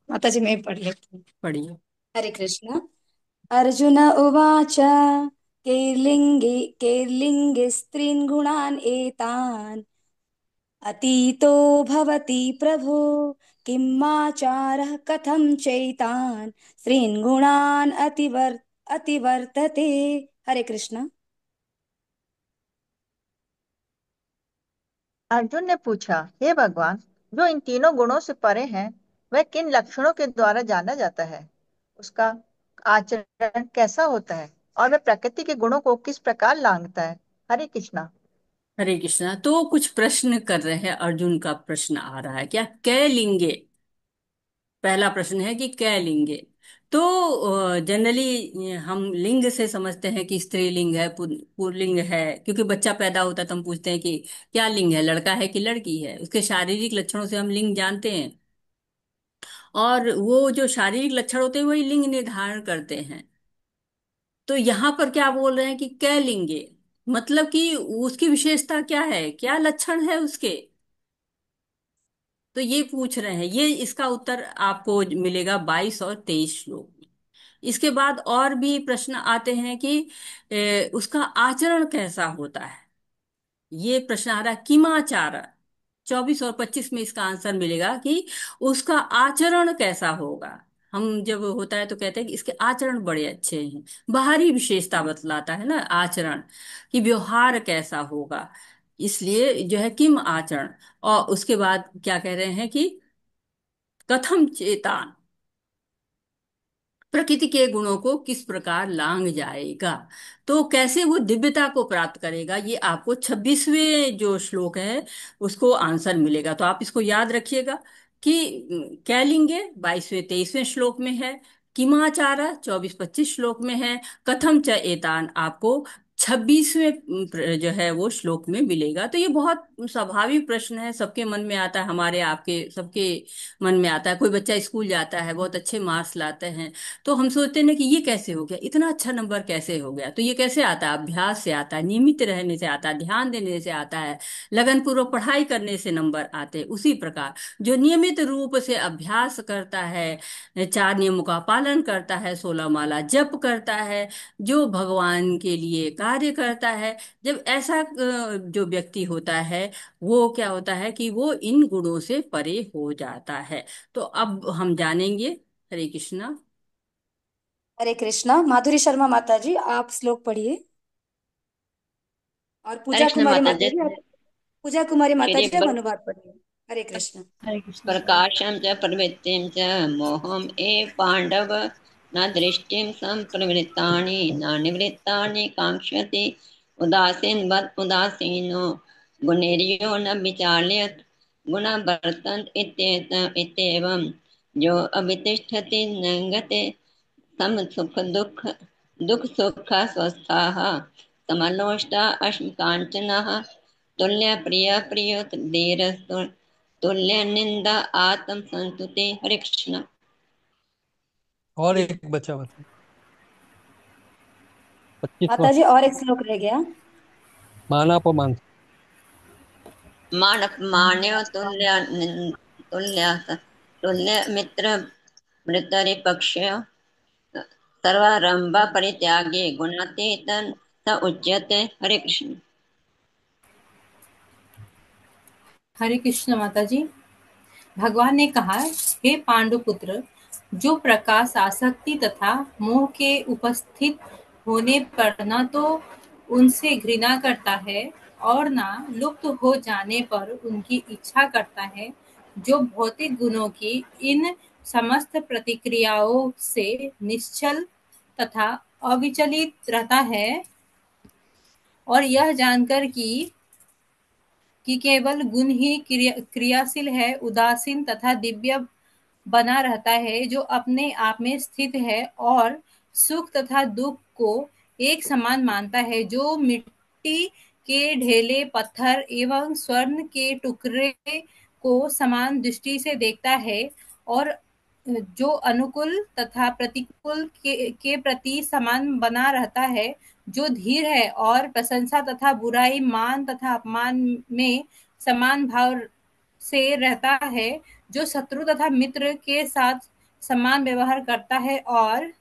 माता जी मैं पढ़ लेती हूँ। पढ़िए। हरे कृष्णा। अर्जुन उवाच कैर्लिङ्गे स्त्रीन् गुणान् एतान् अतीतो भवति प्रभो किमाचारः कथं चैतान् स्त्रीन् गुणान् अतिवर्तते। हरे कृष्णा। अर्जुन ने पूछा, हे भगवान, जो इन तीनों गुणों से परे हैं, वह किन लक्षणों के द्वारा जाना जाता है? उसका आचरण कैसा होता है और वह प्रकृति के गुणों को किस प्रकार लांघता है? हरे कृष्णा। हरे कृष्णा। तो कुछ प्रश्न कर रहे हैं, अर्जुन का प्रश्न आ रहा है क्या, कै लिंगे। पहला प्रश्न है कि कै लिंगे। तो जनरली हम लिंग से समझते हैं कि स्त्रीलिंग है, पुल्लिंग है, क्योंकि बच्चा पैदा होता है तो हम पूछते हैं कि क्या लिंग है, लड़का है कि लड़की है। उसके शारीरिक लक्षणों से हम लिंग जानते हैं, और वो जो शारीरिक लक्षण होते हैं वही लिंग निर्धारण करते हैं। तो यहाँ पर क्या बोल रहे हैं कि कै लिंगे, मतलब कि उसकी विशेषता क्या है, क्या लक्षण है उसके। तो ये पूछ रहे हैं। ये इसका उत्तर आपको मिलेगा 22 और 23 श्लोक में। इसके बाद और भी प्रश्न आते हैं कि उसका आचरण कैसा होता है। ये प्रश्न आ रहा है किमाचार। 24 और 25 में इसका आंसर मिलेगा कि उसका आचरण कैसा होगा। हम जब होता है तो कहते हैं कि इसके आचरण बड़े अच्छे हैं। बाहरी विशेषता बतलाता है ना आचरण, कि व्यवहार कैसा होगा। इसलिए जो है किम आचरण। और उसके बाद क्या कह रहे हैं कि कथम चेतान, प्रकृति के गुणों को किस प्रकार लांग जाएगा। तो कैसे वो दिव्यता को प्राप्त करेगा, ये आपको 26वें जो श्लोक है उसको आंसर मिलेगा। तो आप इसको याद रखिएगा कि क्या लिंगे 22वें 23वें श्लोक में है, किमाचारा 24 25 श्लोक में है, कथम च एतान आपको 26वें जो है वो श्लोक में मिलेगा। तो ये बहुत स्वाभाविक प्रश्न है, सबके मन में आता है, हमारे आपके सबके मन में आता है। कोई बच्चा स्कूल जाता है, बहुत अच्छे मार्क्स लाते हैं, तो हम सोचते हैं ना कि ये कैसे हो गया, इतना अच्छा नंबर कैसे हो गया। तो ये कैसे आता है? अभ्यास से आता है, नियमित रहने से आता है, ध्यान देने से आता है, लगन पूर्वक पढ़ाई करने से नंबर आते हैं। उसी प्रकार जो नियमित रूप से अभ्यास करता है, 4 नियमों का पालन करता है, 16 माला जप करता है, जो भगवान के लिए कार्य करता है, जब ऐसा जो व्यक्ति होता है, वो क्या होता है कि वो इन गुणों से परे हो जाता है। तो अब हम जानेंगे। हरे कृष्णा। हरे कृष्णा। माधुरी शर्मा माता जी आप श्लोक पढ़िए। और हरे पूजा कृष्ण कुमारी माता माता जी। जी आप, पूजा कुमारी माता श्री जी आप अनुवाद पढ़िए। हरे कृष्ण। हरे कृष्ण। प्रकाशं च प्रवृत्तिं च मोहम् पाण्डव न दृष्टिं सम्प्रवृत्तानि न निवृत्तानि काङ्क्षति उदासीनवत् उदासीनो गुणैर्यो न विचाल्यत् गुणा वर्तन्त इत्येवं जो अवितिष्ठति नङ्गते सम सुख दुख दुख सुख स्वस्थाः समलोष्टा अश्मकाञ्चनाः तुल्य प्रिय प्रिय धीरस्तु तुल्य निंदा आत्म संतुति। हरे कृष्ण। और एक बचा बता, 25वां। माता जी और एक श्लोक रह गया। मानापमान। मान अपमान्य तुल्य तुल्य तुल्य मित्र मृतरि पक्ष सर्वारंभ परित्यागी गुणातीत स उच्यते। हरे कृष्ण। हरे कृष्ण माता जी। भगवान ने कहा, हे पांडुपुत्र, जो प्रकाश आसक्ति तथा मोह के उपस्थित होने पर न तो उनसे घृणा करता है और न लुप्त हो जाने पर उनकी इच्छा करता है, जो भौतिक गुणों की इन समस्त प्रतिक्रियाओं से निश्चल तथा अविचलित रहता है, और यह जानकर कि केवल गुण ही क्रियाशील है, उदासीन तथा दिव्य बना रहता है, जो अपने आप में स्थित है और सुख तथा दुख को एक समान मानता है, जो मिट्टी के ढेले, पत्थर एवं स्वर्ण के टुकड़े को समान दृष्टि से देखता है, और जो अनुकूल तथा प्रतिकूल के प्रति समान बना रहता है, जो धीर है और प्रशंसा तथा बुराई, मान तथा अपमान में समान भाव से रहता है, जो शत्रु तथा मित्र के साथ समान व्यवहार करता है, और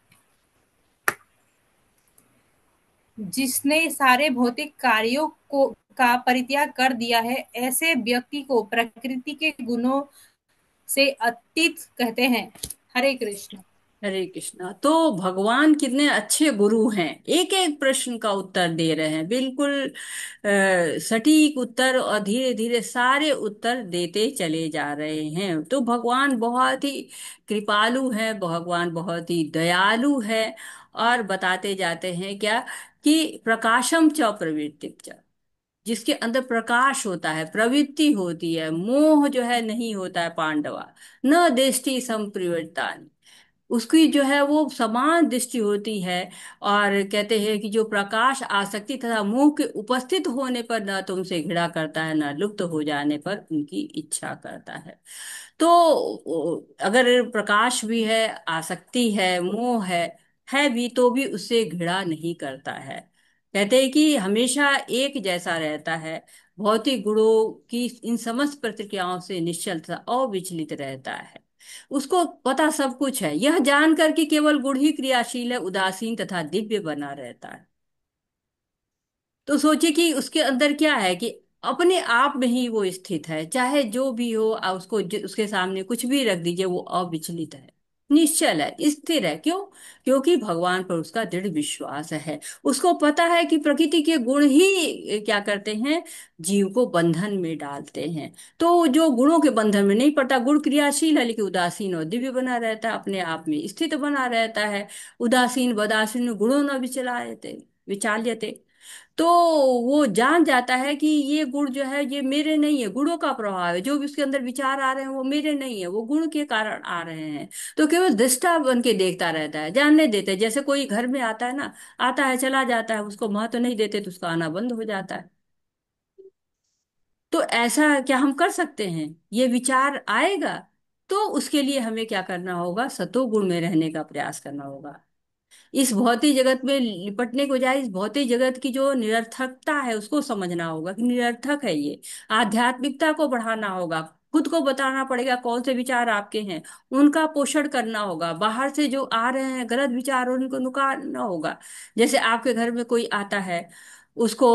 जिसने सारे भौतिक कार्यों को का परित्याग कर दिया है, ऐसे व्यक्ति को प्रकृति के गुणों से अतीत कहते हैं। हरे कृष्ण। हरे कृष्णा। तो भगवान कितने अच्छे गुरु हैं, एक एक प्रश्न का उत्तर दे रहे हैं, बिल्कुल सटीक उत्तर, और धीरे धीरे सारे उत्तर देते चले जा रहे हैं। तो भगवान बहुत ही कृपालु है, भगवान बहुत ही दयालु है। और बताते जाते हैं क्या, कि प्रकाशम च प्रवृत्ति च, जिसके अंदर प्रकाश होता है, प्रवृत्ति होती है, मोह जो है नहीं होता है, पांडवा न दृष्टि संप्रवृत्ता, उसकी जो है वो समान दृष्टि होती है। और कहते हैं कि जो प्रकाश आसक्ति तथा मोह के उपस्थित होने पर न तो उनसे घृणा करता है, न लुप्त हो जाने पर उनकी इच्छा करता है। तो अगर प्रकाश भी है, आसक्ति है, मोह है भी, तो भी उससे घृणा नहीं करता है। कहते हैं कि हमेशा एक जैसा रहता है, भौतिक गुणों की इन समस्त प्रतिक्रियाओं से निश्चल तथा अविचलित रहता है। उसको पता सब कुछ है, यह जानकर कि केवल गुण ही क्रियाशील है, उदासीन तथा दिव्य बना रहता है। तो सोचिए कि उसके अंदर क्या है, कि अपने आप में ही वो स्थित है, चाहे जो भी हो, उसको उसके सामने कुछ भी रख दीजिए, वो अविचलित है, निश्चल है, स्थिर है। क्यों? क्योंकि भगवान पर उसका दृढ़ विश्वास है। उसको पता है कि प्रकृति के गुण ही क्या करते हैं, जीव को बंधन में डालते हैं। तो जो गुणों के बंधन में नहीं पड़ता, गुण क्रियाशील है लेकिन उदासीन और दिव्य बना रहता है, अपने आप में स्थित बना रहता है। उदासीन वदासीन गुणों न विचलायते विचाल्यते। तो वो जान जाता है कि ये गुण जो है ये मेरे नहीं है, गुणों का प्रभाव है, जो भी उसके अंदर विचार आ रहे हैं वो मेरे नहीं है, वो गुण के कारण आ रहे हैं। तो केवल दृष्टा बन के देखता रहता है, जानने देते, जैसे कोई घर में आता है ना, आता है चला जाता है, उसको महत्व नहीं देते तो उसका आना बंद हो जाता है। तो ऐसा क्या हम कर सकते हैं? ये विचार आएगा तो उसके लिए हमें क्या करना होगा? सतोगुण में रहने का प्रयास करना होगा। इस भौतिक जगत में लिपटने को जाए, इस भौतिक जगत की जो निरर्थकता है उसको समझना होगा कि निरर्थक है ये। आध्यात्मिकता को बढ़ाना होगा, खुद को बताना पड़ेगा कौन से विचार आपके हैं, उनका पोषण करना होगा। बाहर से जो आ रहे हैं गलत विचार, उनको नुकारना होगा। जैसे आपके घर में कोई आता है, उसको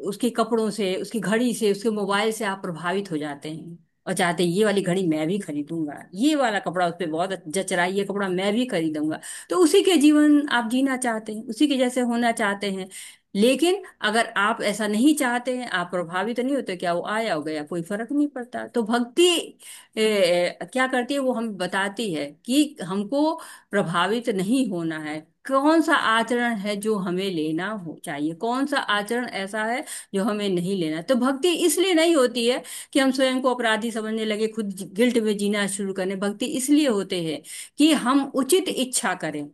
उसके कपड़ों से, उसकी घड़ी से, उसके मोबाइल से आप प्रभावित हो जाते हैं और चाहते हैं ये वाली घड़ी मैं भी खरीदूंगा, ये वाला कपड़ा उस पर बहुत जच रहा है, ये कपड़ा मैं भी खरीदूंगा। तो उसी के जीवन आप जीना चाहते हैं, उसी के जैसे होना चाहते हैं। लेकिन अगर आप ऐसा नहीं चाहते हैं, आप प्रभावित नहीं होते, क्या वो आया हो गया कोई फर्क नहीं पड़ता। तो भक्ति क्या करती है? वो हमें बताती है कि हमको प्रभावित नहीं होना है। कौन सा आचरण है जो हमें लेना हो चाहिए, कौन सा आचरण ऐसा है जो हमें नहीं लेना। तो भक्ति इसलिए नहीं होती है कि हम स्वयं को अपराधी समझने लगे, खुद गिल्ट में जीना शुरू करें। भक्ति इसलिए होते हैं कि हम उचित इच्छा करें,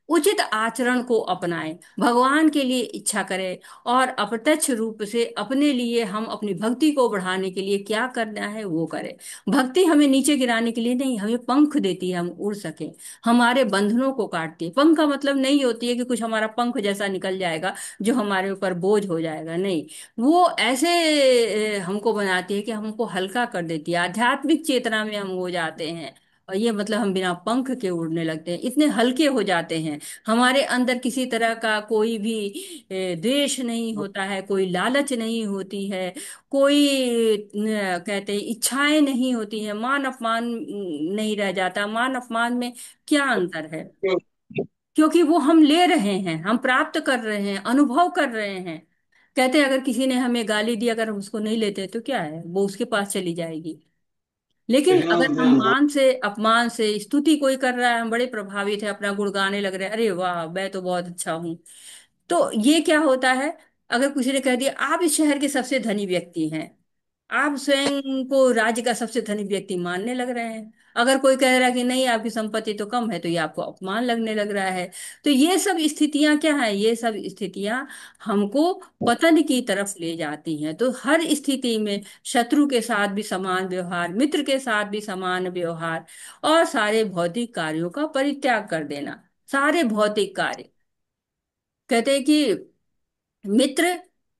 उचित आचरण को अपनाएं, भगवान के लिए इच्छा करें, और अप्रत्यक्ष रूप से अपने लिए हम अपनी भक्ति को बढ़ाने के लिए क्या करना है वो करें। भक्ति हमें नीचे गिराने के लिए नहीं, हमें पंख देती है, हम उड़ सकें, हमारे बंधनों को काटती है। पंख का मतलब नहीं होती है कि कुछ हमारा पंख जैसा निकल जाएगा जो हमारे ऊपर बोझ हो जाएगा, नहीं। वो ऐसे हमको बनाती है कि हमको हल्का कर देती है, आध्यात्मिक चेतना में हम हो जाते हैं। और ये मतलब हम बिना पंख के उड़ने लगते हैं, इतने हल्के हो जाते हैं। हमारे अंदर किसी तरह का कोई भी द्वेष नहीं होता है, कोई लालच नहीं होती है, कोई कहते हैं इच्छाएं नहीं होती हैं, मान अपमान नहीं रह जाता। मान अपमान में क्या अंतर है? क्योंकि वो हम ले रहे हैं, हम प्राप्त कर रहे हैं, अनुभव कर रहे हैं। कहते हैं अगर किसी ने हमें गाली दी, अगर हम उसको नहीं लेते तो क्या है, वो उसके पास चली जाएगी। लेकिन अगर हम मान से, अपमान से, स्तुति कोई कर रहा है, हम बड़े प्रभावित है, अपना गुण गाने लग रहे हैं, अरे वाह मैं तो बहुत अच्छा हूं। तो ये क्या होता है? अगर किसी ने कह दिया आप इस शहर के सबसे धनी व्यक्ति हैं, आप स्वयं को राज्य का सबसे धनी व्यक्ति मानने लग रहे हैं। अगर कोई कह रहा है कि नहीं आपकी संपत्ति तो कम है, तो ये आपको अपमान लगने लग रहा है। तो ये सब स्थितियां क्या है? ये सब स्थितियां हमको पतन की तरफ ले जाती हैं। तो हर स्थिति में शत्रु के साथ भी समान व्यवहार, मित्र के साथ भी समान व्यवहार, और सारे भौतिक कार्यों का परित्याग कर देना। सारे भौतिक कार्य, कहते हैं कि मित्र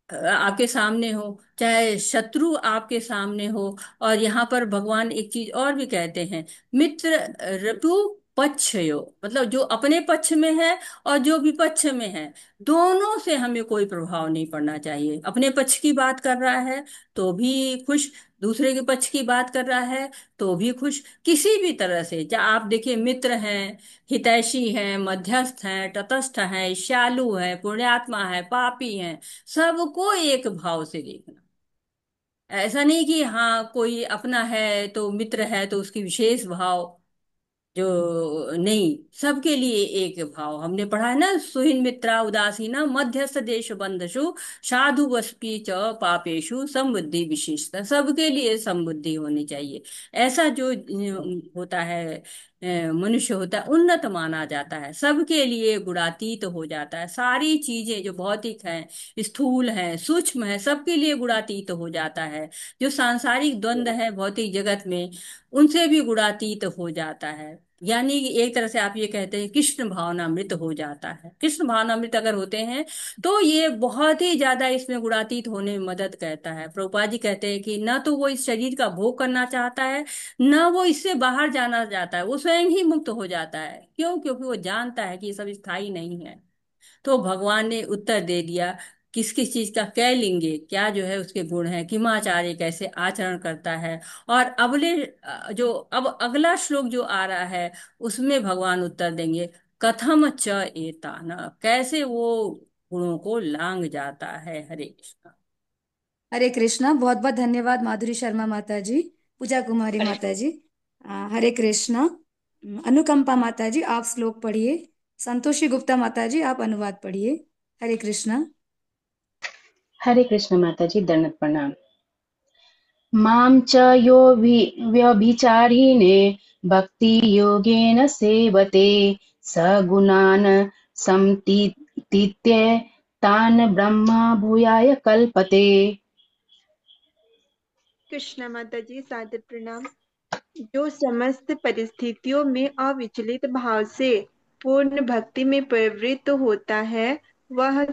आपके सामने हो, चाहे शत्रु आपके सामने हो। और यहाँ पर भगवान एक चीज और भी कहते हैं, मित्र ऋतु पक्षयो, मतलब जो अपने पक्ष में है और जो विपक्ष में है, दोनों से हमें कोई प्रभाव नहीं पड़ना चाहिए। अपने पक्ष की बात कर रहा है तो भी खुश, दूसरे के पक्ष की बात कर रहा है तो भी खुश। किसी भी तरह से, चाहे आप देखिए मित्र हैं, हितैषी हैं, मध्यस्थ हैं, तटस्थ हैं, शालु हैं, पुण्यात्मा है, पापी हैं, सबको एक भाव से देखना। ऐसा नहीं कि हाँ कोई अपना है तो मित्र है तो उसकी विशेष भाव, जो नहीं, सबके लिए एक भाव। हमने पढ़ा है ना, सुहिन मित्रा उदासीना मध्यस्थ देश बंधुषु साधु वस्पी च पापेशु समबुद्धि विशेषता, सबके लिए समबुद्धि होनी चाहिए। ऐसा जो होता है, मनुष्य होता है, उन्नत माना जाता है, सबके लिए गुणातीत हो जाता है। सारी चीजें जो भौतिक हैं, स्थूल हैं, सूक्ष्म है, सबके लिए गुणातीत हो जाता है। जो सांसारिक द्वंद्व है भौतिक जगत में, उनसे भी गुणातीत हो जाता है। यानी कि एक तरह से आप ये कहते हैं कृष्ण भावनामृत हो जाता है। कृष्ण भावनामृत अगर होते हैं तो ये बहुत ही ज्यादा इसमें गुणातीत होने में मदद करता है। प्रभुपाद जी कहते हैं कि न तो वो इस शरीर का भोग करना चाहता है, न वो इससे बाहर जाना चाहता है, वो स्वयं ही मुक्त हो जाता है। क्यों? क्योंकि वो जानता है कि ये सब स्थायी नहीं है। तो भगवान ने उत्तर दे दिया, किस किस चीज का क्या लेंगे, क्या जो है उसके गुण है, किमाचार्य कैसे आचरण करता है। और अगले जो अब अगला श्लोक जो आ रहा है, उसमें भगवान उत्तर देंगे, कथम च एतान, कैसे वो गुणों को लांग जाता है। हरे कृष्ण। हरे कृष्णा। बहुत बहुत धन्यवाद माधुरी शर्मा माता जी, पूजा कुमारी माता जी। हरे कृष्णा। अनुकंपा माता जी आप श्लोक पढ़िए। संतोषी गुप्ता माता जी आप अनुवाद पढ़िए। हरे कृष्णा। हरे कृष्ण माता जी, दंडवत प्रणाम। मां च यो व्यभिचारिणे भक्ति योगेन सेवते सगुणान् समतीत्य तान् ब्रह्म भूयाय कल्पते। कृष्णा माता जी, सादर प्रणाम। जो समस्त परिस्थितियों में अविचलित भाव से पूर्ण भक्ति में प्रवृत्त होता है, वह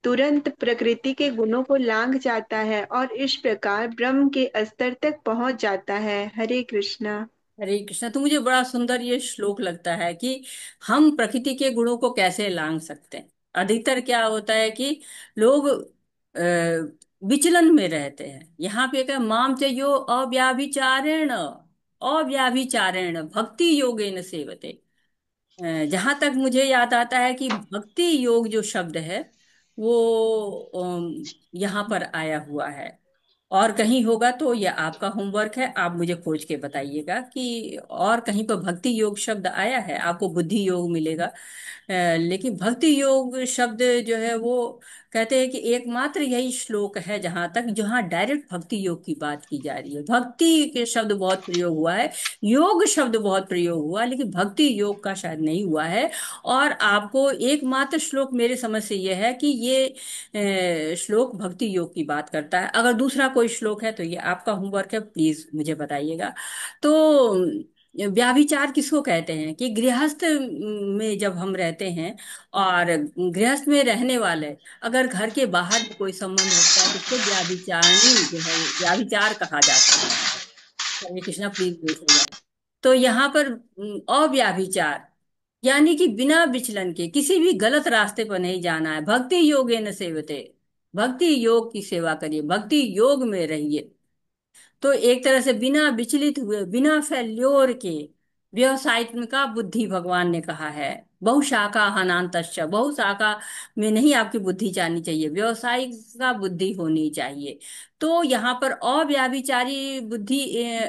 तुरंत प्रकृति के गुणों को लांघ जाता है और इस प्रकार ब्रह्म के स्तर तक पहुंच जाता है। हरे कृष्णा। हरे कृष्णा। तो मुझे बड़ा सुंदर ये श्लोक लगता है कि हम प्रकृति के गुणों को कैसे लांघ सकते हैं। अधिकतर क्या होता है कि लोग विचलन में रहते हैं। यहाँ पे क्या, माम च यो अव्याभिचारेण, अव्याभिचारेण भक्ति योगेन सेवते। जहां तक मुझे याद आता है कि भक्ति योग जो शब्द है वो यहाँ पर आया हुआ है। और कहीं होगा तो ये आपका होमवर्क है, आप मुझे खोज के बताइएगा कि और कहीं पर भक्ति योग शब्द आया है। आपको बुद्धि योग मिलेगा, लेकिन भक्ति योग शब्द जो है वो कहते हैं कि एकमात्र यही श्लोक है जहां डायरेक्ट भक्ति योग की बात की जा रही है। भक्ति के शब्द बहुत प्रयोग हुआ है, योग शब्द बहुत प्रयोग हुआ, लेकिन भक्ति योग का शायद नहीं हुआ है। और आपको एकमात्र श्लोक मेरे समझ से यह है कि ये श्लोक भक्ति योग की बात करता है। अगर दूसरा कोई श्लोक है तो ये आपका होमवर्क है, प्लीज मुझे बताइएगा। तो व्याभिचार किसको कहते हैं कि गृहस्थ में जब हम रहते हैं, और गृहस्थ में रहने वाले अगर घर के बाहर भी कोई संबंध रखता है तो उसको व्याभिचारणी जो है व्याभिचार कहा जाता है। हरे कृष्णा, प्लीज देखिएगा। तो यहाँ पर अव्याभिचार यानी कि बिना विचलन के किसी भी गलत रास्ते पर नहीं जाना है। भक्ति योगेन सेवते, भक्ति योग की सेवा करिए, भक्ति योग में रहिए। तो एक तरह से बिना विचलित हुए, बिना फैल्योर के व्यवसायित्मिका बुद्धि भगवान ने कहा है। बहुशाखा हनांतश्च, बहुशाखा में नहीं आपकी बुद्धि जानी चाहिए, व्यवसायिक का बुद्धि होनी चाहिए। तो यहाँ पर अव्याभिचारी बुद्धि,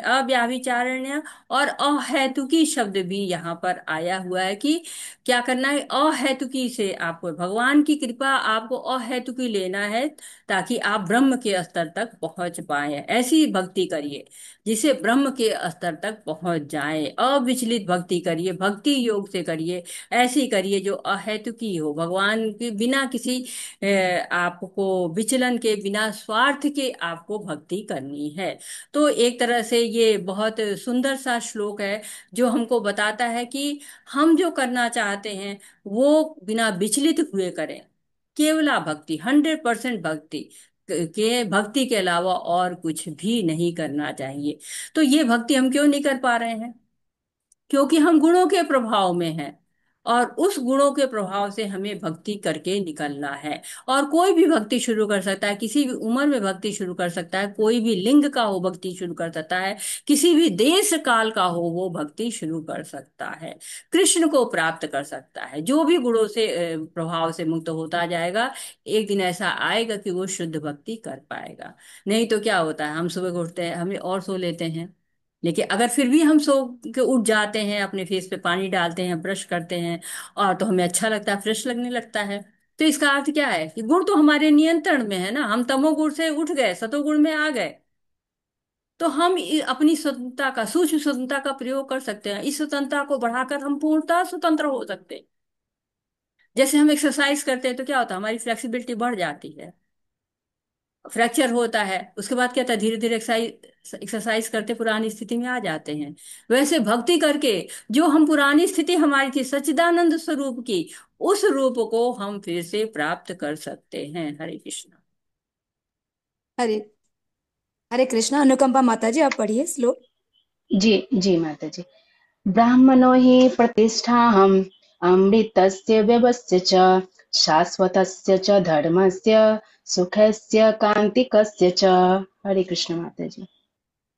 अव्याभिचारण्य और अहेतुकी शब्द भी यहाँ पर आया हुआ है कि क्या करना है। अहेतुकी से आपको भगवान की कृपा, आपको अहेतुकी लेना है ताकि आप ब्रह्म के स्तर तक पहुंच पाए। ऐसी भक्ति करिए जिसे ब्रह्म के स्तर तक पहुंच जाए। अविचलित भक्ति करिए, भक्ति योग से करिए, ऐसी करिए जो अहेतुकी हो, भगवान के बिना किसी आपको विचलन के, बिना स्वार्थ के आपको भक्ति करनी है। तो एक तरह से ये बहुत सुंदर सा श्लोक है जो हमको बताता है कि हम जो करना चाहते हैं वो बिना विचलित हुए करें। केवला भक्ति, 100% भक्ति भक्ति के अलावा और कुछ भी नहीं करना चाहिए। तो ये भक्ति हम क्यों नहीं कर पा रहे हैं? क्योंकि हम गुणों के प्रभाव में हैं, और उस गुणों के प्रभाव से हमें भक्ति करके निकलना है। और कोई भी भक्ति शुरू कर सकता है, किसी भी उम्र में भक्ति शुरू कर सकता है, कोई भी लिंग का हो भक्ति शुरू कर सकता है, किसी भी देश काल का हो वो भक्ति शुरू कर सकता है, कृष्ण को प्राप्त कर सकता है। जो भी गुणों से प्रभाव से मुक्त होता जाएगा, एक दिन ऐसा आएगा कि वो शुद्ध भक्ति कर पाएगा। नहीं तो क्या होता है, हम सुबह को उठते हैं, हमें और सो लेते हैं, लेकिन अगर फिर भी हम सो के उठ जाते हैं, अपने फेस पे पानी डालते हैं, ब्रश करते हैं, और तो हमें अच्छा लगता है, फ्रेश लगने लगता है। तो इसका अर्थ क्या है कि गुण तो हमारे नियंत्रण में है ना। हम तमोगुण से उठ गए, सतोगुण में आ गए, तो हम अपनी स्वतंत्रता का, सूक्ष्म स्वतंत्रता का प्रयोग कर सकते हैं। इस स्वतंत्रता को बढ़ाकर हम पूर्णतः स्वतंत्र हो सकते हैं। जैसे हम एक्सरसाइज करते हैं तो क्या होता है, हमारी फ्लेक्सिबिलिटी बढ़ जाती है। फ्रैक्चर होता है, उसके बाद क्या होता है, धीरे धीरे एक्सरसाइज एक्सरसाइज करते पुरानी स्थिति में आ जाते हैं। वैसे भक्ति करके जो हम पुरानी स्थिति हमारी थी सच्चिदानंद स्वरूप की, उस रूप को हम फिर से प्राप्त कर सकते हैं। हरे कृष्ण। हरे हरे कृष्णा। अनुकंपा माता जी, आप पढ़िए श्लोक। जी जी माता जी। ब्राह्मणो हि प्रतिष्ठाहम् अमृतस्य व्यवस्य च शाश्वतस्य च धर्मस्य सुखस्य कान्तिकस्य च। हरे कृष्ण माता जी।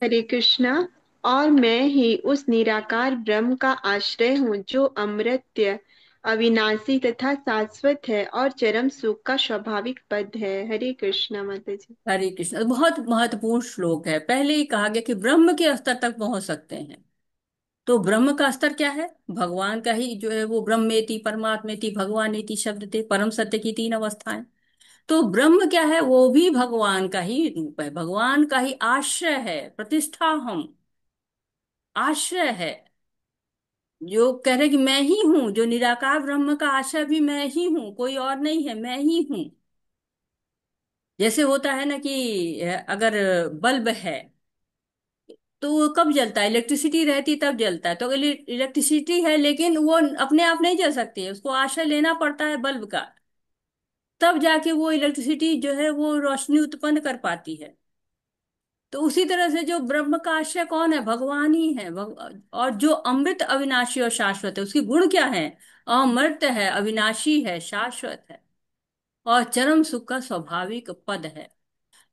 हरे कृष्णा। और मैं ही उस निराकार ब्रह्म का आश्रय हूँ जो अमर्त्य, अविनाशी तथा शाश्वत है और चरम सुख का स्वाभाविक पद है। हरे कृष्णा माता जी। हरे कृष्ण। बहुत महत्वपूर्ण श्लोक है। पहले ही कहा गया कि ब्रह्म के स्तर तक पहुंच सकते हैं। तो ब्रह्म का स्तर क्या है? भगवान का ही जो है वो ब्रह्मेति परमात्मेति भगवानेति शब्द थे, परम सत्य की तीन अवस्थाएं। तो ब्रह्म क्या है? वो भी भगवान का ही रूप है, भगवान का ही आश्रय है, प्रतिष्ठा हम आश्रय है। जो कह रहे कि मैं ही हूं, जो निराकार ब्रह्म का आश्रय भी मैं ही हूं, कोई और नहीं है, मैं ही हूं। जैसे होता है ना कि अगर बल्ब है तो वो कब जलता है? इलेक्ट्रिसिटी रहती तब जलता है। तो इलेक्ट्रिसिटी है लेकिन वो अपने आप नहीं जल सकती है, उसको आश्रय लेना पड़ता है बल्ब का, तब जाके वो इलेक्ट्रिसिटी जो है वो रोशनी उत्पन्न कर पाती है। तो उसी तरह से जो ब्रह्म का आश्रय कौन है? भगवान ही है। और जो अमृत अविनाशी और शाश्वत है, उसकी गुण क्या है? अमृत है, अविनाशी है, शाश्वत है, और चरम सुख का स्वाभाविक पद है।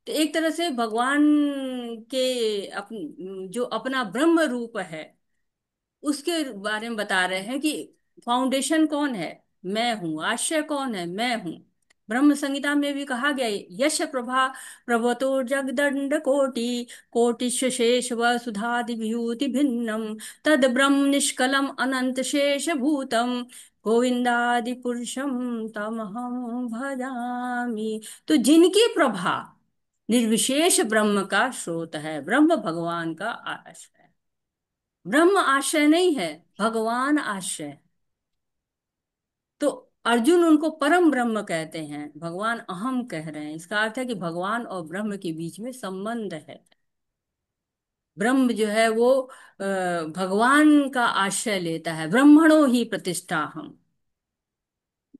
तो एक तरह से भगवान के जो अपना ब्रह्म रूप है उसके बारे में बता रहे हैं कि फाउंडेशन कौन है? मैं हूँ। आश्रय कौन है? मैं हूँ। ब्रह्म संहिता में भी कहा गया है, यश प्रभा प्रभतो जगदंड कोटि कोटिश शेष व सुधादि विभूति भिन्नम तद ब्रह्म निष्कलम अनंत शेष भूतम गोविंदादि पुरुषम तमहम भजामि। तो जिनकी प्रभा निर्विशेष ब्रह्म का स्रोत है, ब्रह्म भगवान का आश्रय है। ब्रह्म आश्रय नहीं है, भगवान आश्रय है। तो अर्जुन उनको परम ब्रह्म कहते हैं, भगवान अहम कह रहे हैं। इसका अर्थ है कि भगवान और ब्रह्म के बीच में संबंध है। ब्रह्म जो है वो भगवान का आश्रय लेता है। ब्रह्मणो ही प्रतिष्ठा हम।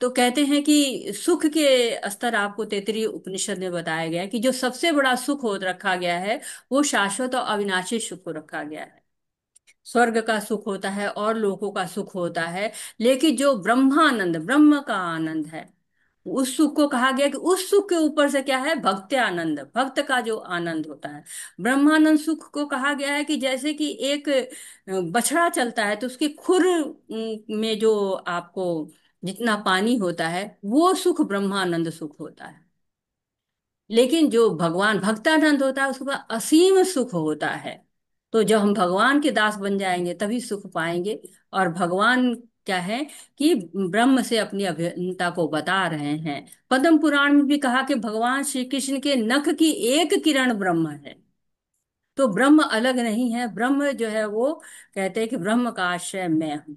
तो कहते हैं कि सुख के स्तर आपको तैत्तिरीय उपनिषद में बताया गया है कि जो सबसे बड़ा सुख हो रखा गया है वो शाश्वत और अविनाशी सुख को रखा गया है। स्वर्ग का सुख होता है और लोकों का सुख होता है, लेकिन जो ब्रह्मानंद, ब्रह्म का आनंद है, उस सुख को कहा गया कि उस सुख के ऊपर से क्या है? भक्त आनंद, भक्त का जो आनंद होता है। ब्रह्मानंद सुख को कहा गया है कि जैसे कि एक बछड़ा चलता है तो उसके खुर में जो आपको जितना पानी होता है वो सुख ब्रह्मानंद सुख होता है। लेकिन जो भगवान भक्तानंद होता है उसके पास असीम सुख होता है। तो जब हम भगवान के दास बन जाएंगे तभी सुख पाएंगे। और भगवान क्या है कि ब्रह्म से अपनी अभिन्नता को बता रहे हैं। पद्म पुराण में भी कहा कि भगवान श्री कृष्ण के नख की एक किरण ब्रह्म है। तो ब्रह्म अलग नहीं है। ब्रह्म जो है वो कहते हैं कि ब्रह्म का आश्रय मैं हूं।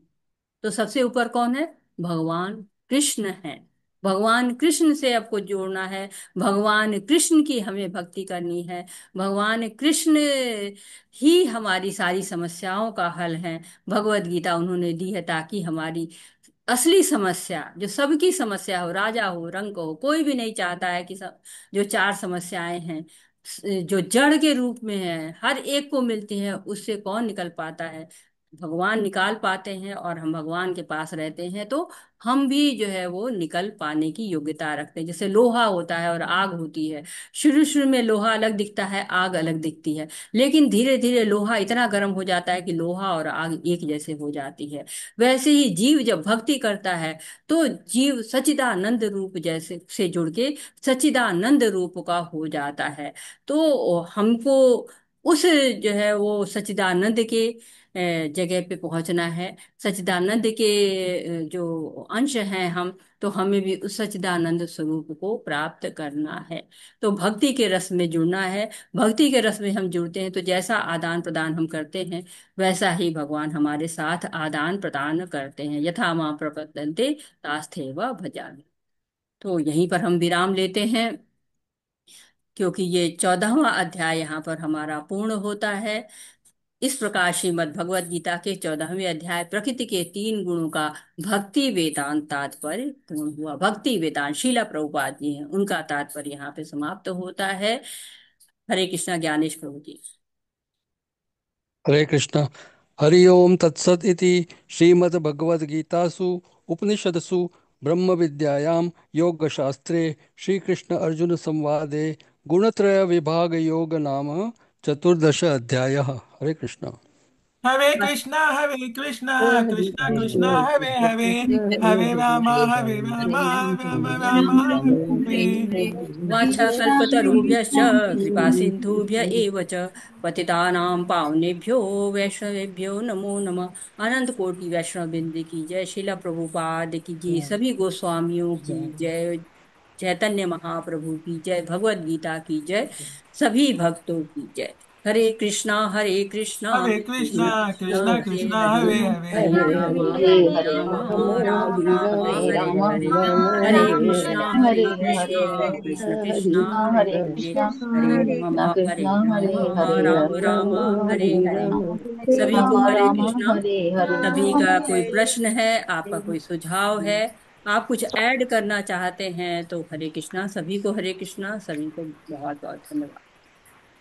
तो सबसे ऊपर कौन है? भगवान कृष्ण है। भगवान कृष्ण से आपको जोड़ना है। भगवान कृष्ण की हमें भक्ति करनी है। भगवान कृष्ण ही हमारी सारी समस्याओं का हल है। भगवत गीता उन्होंने दी है ताकि हमारी असली समस्या, जो सबकी समस्या हो, राजा हो रंक हो, कोई भी नहीं चाहता है कि सब जो चार समस्याएं हैं जो जड़ के रूप में है हर एक को मिलती है, उससे कौन निकल पाता है? भगवान निकाल पाते हैं। और हम भगवान के पास रहते हैं तो हम भी जो है वो निकल पाने की योग्यता रखते हैं। जैसे लोहा होता है और आग होती है। शुरू शुरू में लोहा अलग दिखता है, आग अलग दिखती है, लेकिन धीरे धीरे लोहा इतना गर्म हो जाता है कि लोहा और आग एक जैसे हो जाती है। वैसे ही जीव जब भक्ति करता है तो जीव सच्चिदानंद रूप जैसे से जुड़ के सच्चिदानंद रूप का हो जाता है। तो हमको उस जो है वो सच्चिदानंद के जगह पे पहुंचना है। सच्चिदानंद के जो अंश हैं हम, तो हमें भी उस सच्चिदानंद स्वरूप को प्राप्त करना है। तो भक्ति के रस में जुड़ना है। भक्ति के रस में हम जुड़ते हैं तो जैसा आदान प्रदान हम करते हैं वैसा ही भगवान हमारे साथ आदान प्रदान करते हैं। यथा मां प्रपद्यन्ते तास्थैव भजामि। तो यहीं पर हम विराम लेते हैं क्योंकि ये 14वां अध्याय यहाँ पर हमारा पूर्ण होता है। इस प्रकार श्रीमद् भगवद गीता के 14वें अध्याय प्रकृति के 3 गुणों का भक्ति वेदांत तात्पर्य पूर्ण हुआ। भक्ति वेदांत शीला प्रभुपाद जी हैं, उनका तात्पर्य यहाँ पे समाप्त होता है। हरे कृष्णा। ज्ञानेश प्रभु जी। हरे कृष्ण। हरि ओम तत्सत् इति श्रीमद्भगवद्गीतासु उपनिषदसु ब्रह्मविद्यायां योगशास्त्रे श्रीकृष्ण अर्जुन संवादे गुणत्रय विभाग योग नाम 14 अध्यायः। हरे कृष्ण। हरे कृष्णा कृष्णा कृष्णा हरे हरे, हरे राम हरे राम राम राम हरे हरे। वाञ्छाकल्पतरुभ्यश्च कृपा सिन्धुभ्य एव च पतितानां पावनेभ्यो वैष्णवेभ्यो नमो नमः। अनंत कोटि वैष्णव बिंद की जय। शिला प्रभुपाद की जय। सभी गोस्वामियों की जय। चैतन्य महाप्रभु की जय, भगवत गीता की जय, सभी भक्तों की जय। हरे कृष्णा हरे कृष्णा हरे कृष्णा कृष्णा कृष्णा कृष्णा हरे कृष्णा हरे, हरे हरे हरे हरे हरे राम हरे हरे हरे, राम राम राम राम राम हरे राम हरे, राम हरे हरे कृष्णा हरे हरे हरे कृष्णा हरे, कृष्ण कृष्णा हरे हरे राम हरे, हरे हरे राम राम राम हरे हरे हरे। राम सभी को हरे कृष्णा। सभी का कोई हरे। प्रश्न है, आपका कोई सुझाव है, आप कुछ ऐड करना चाहते हैं तो हरे कृष्णा। सभी को हरे कृष्णा, सभी को बहुत बहुत धन्यवाद।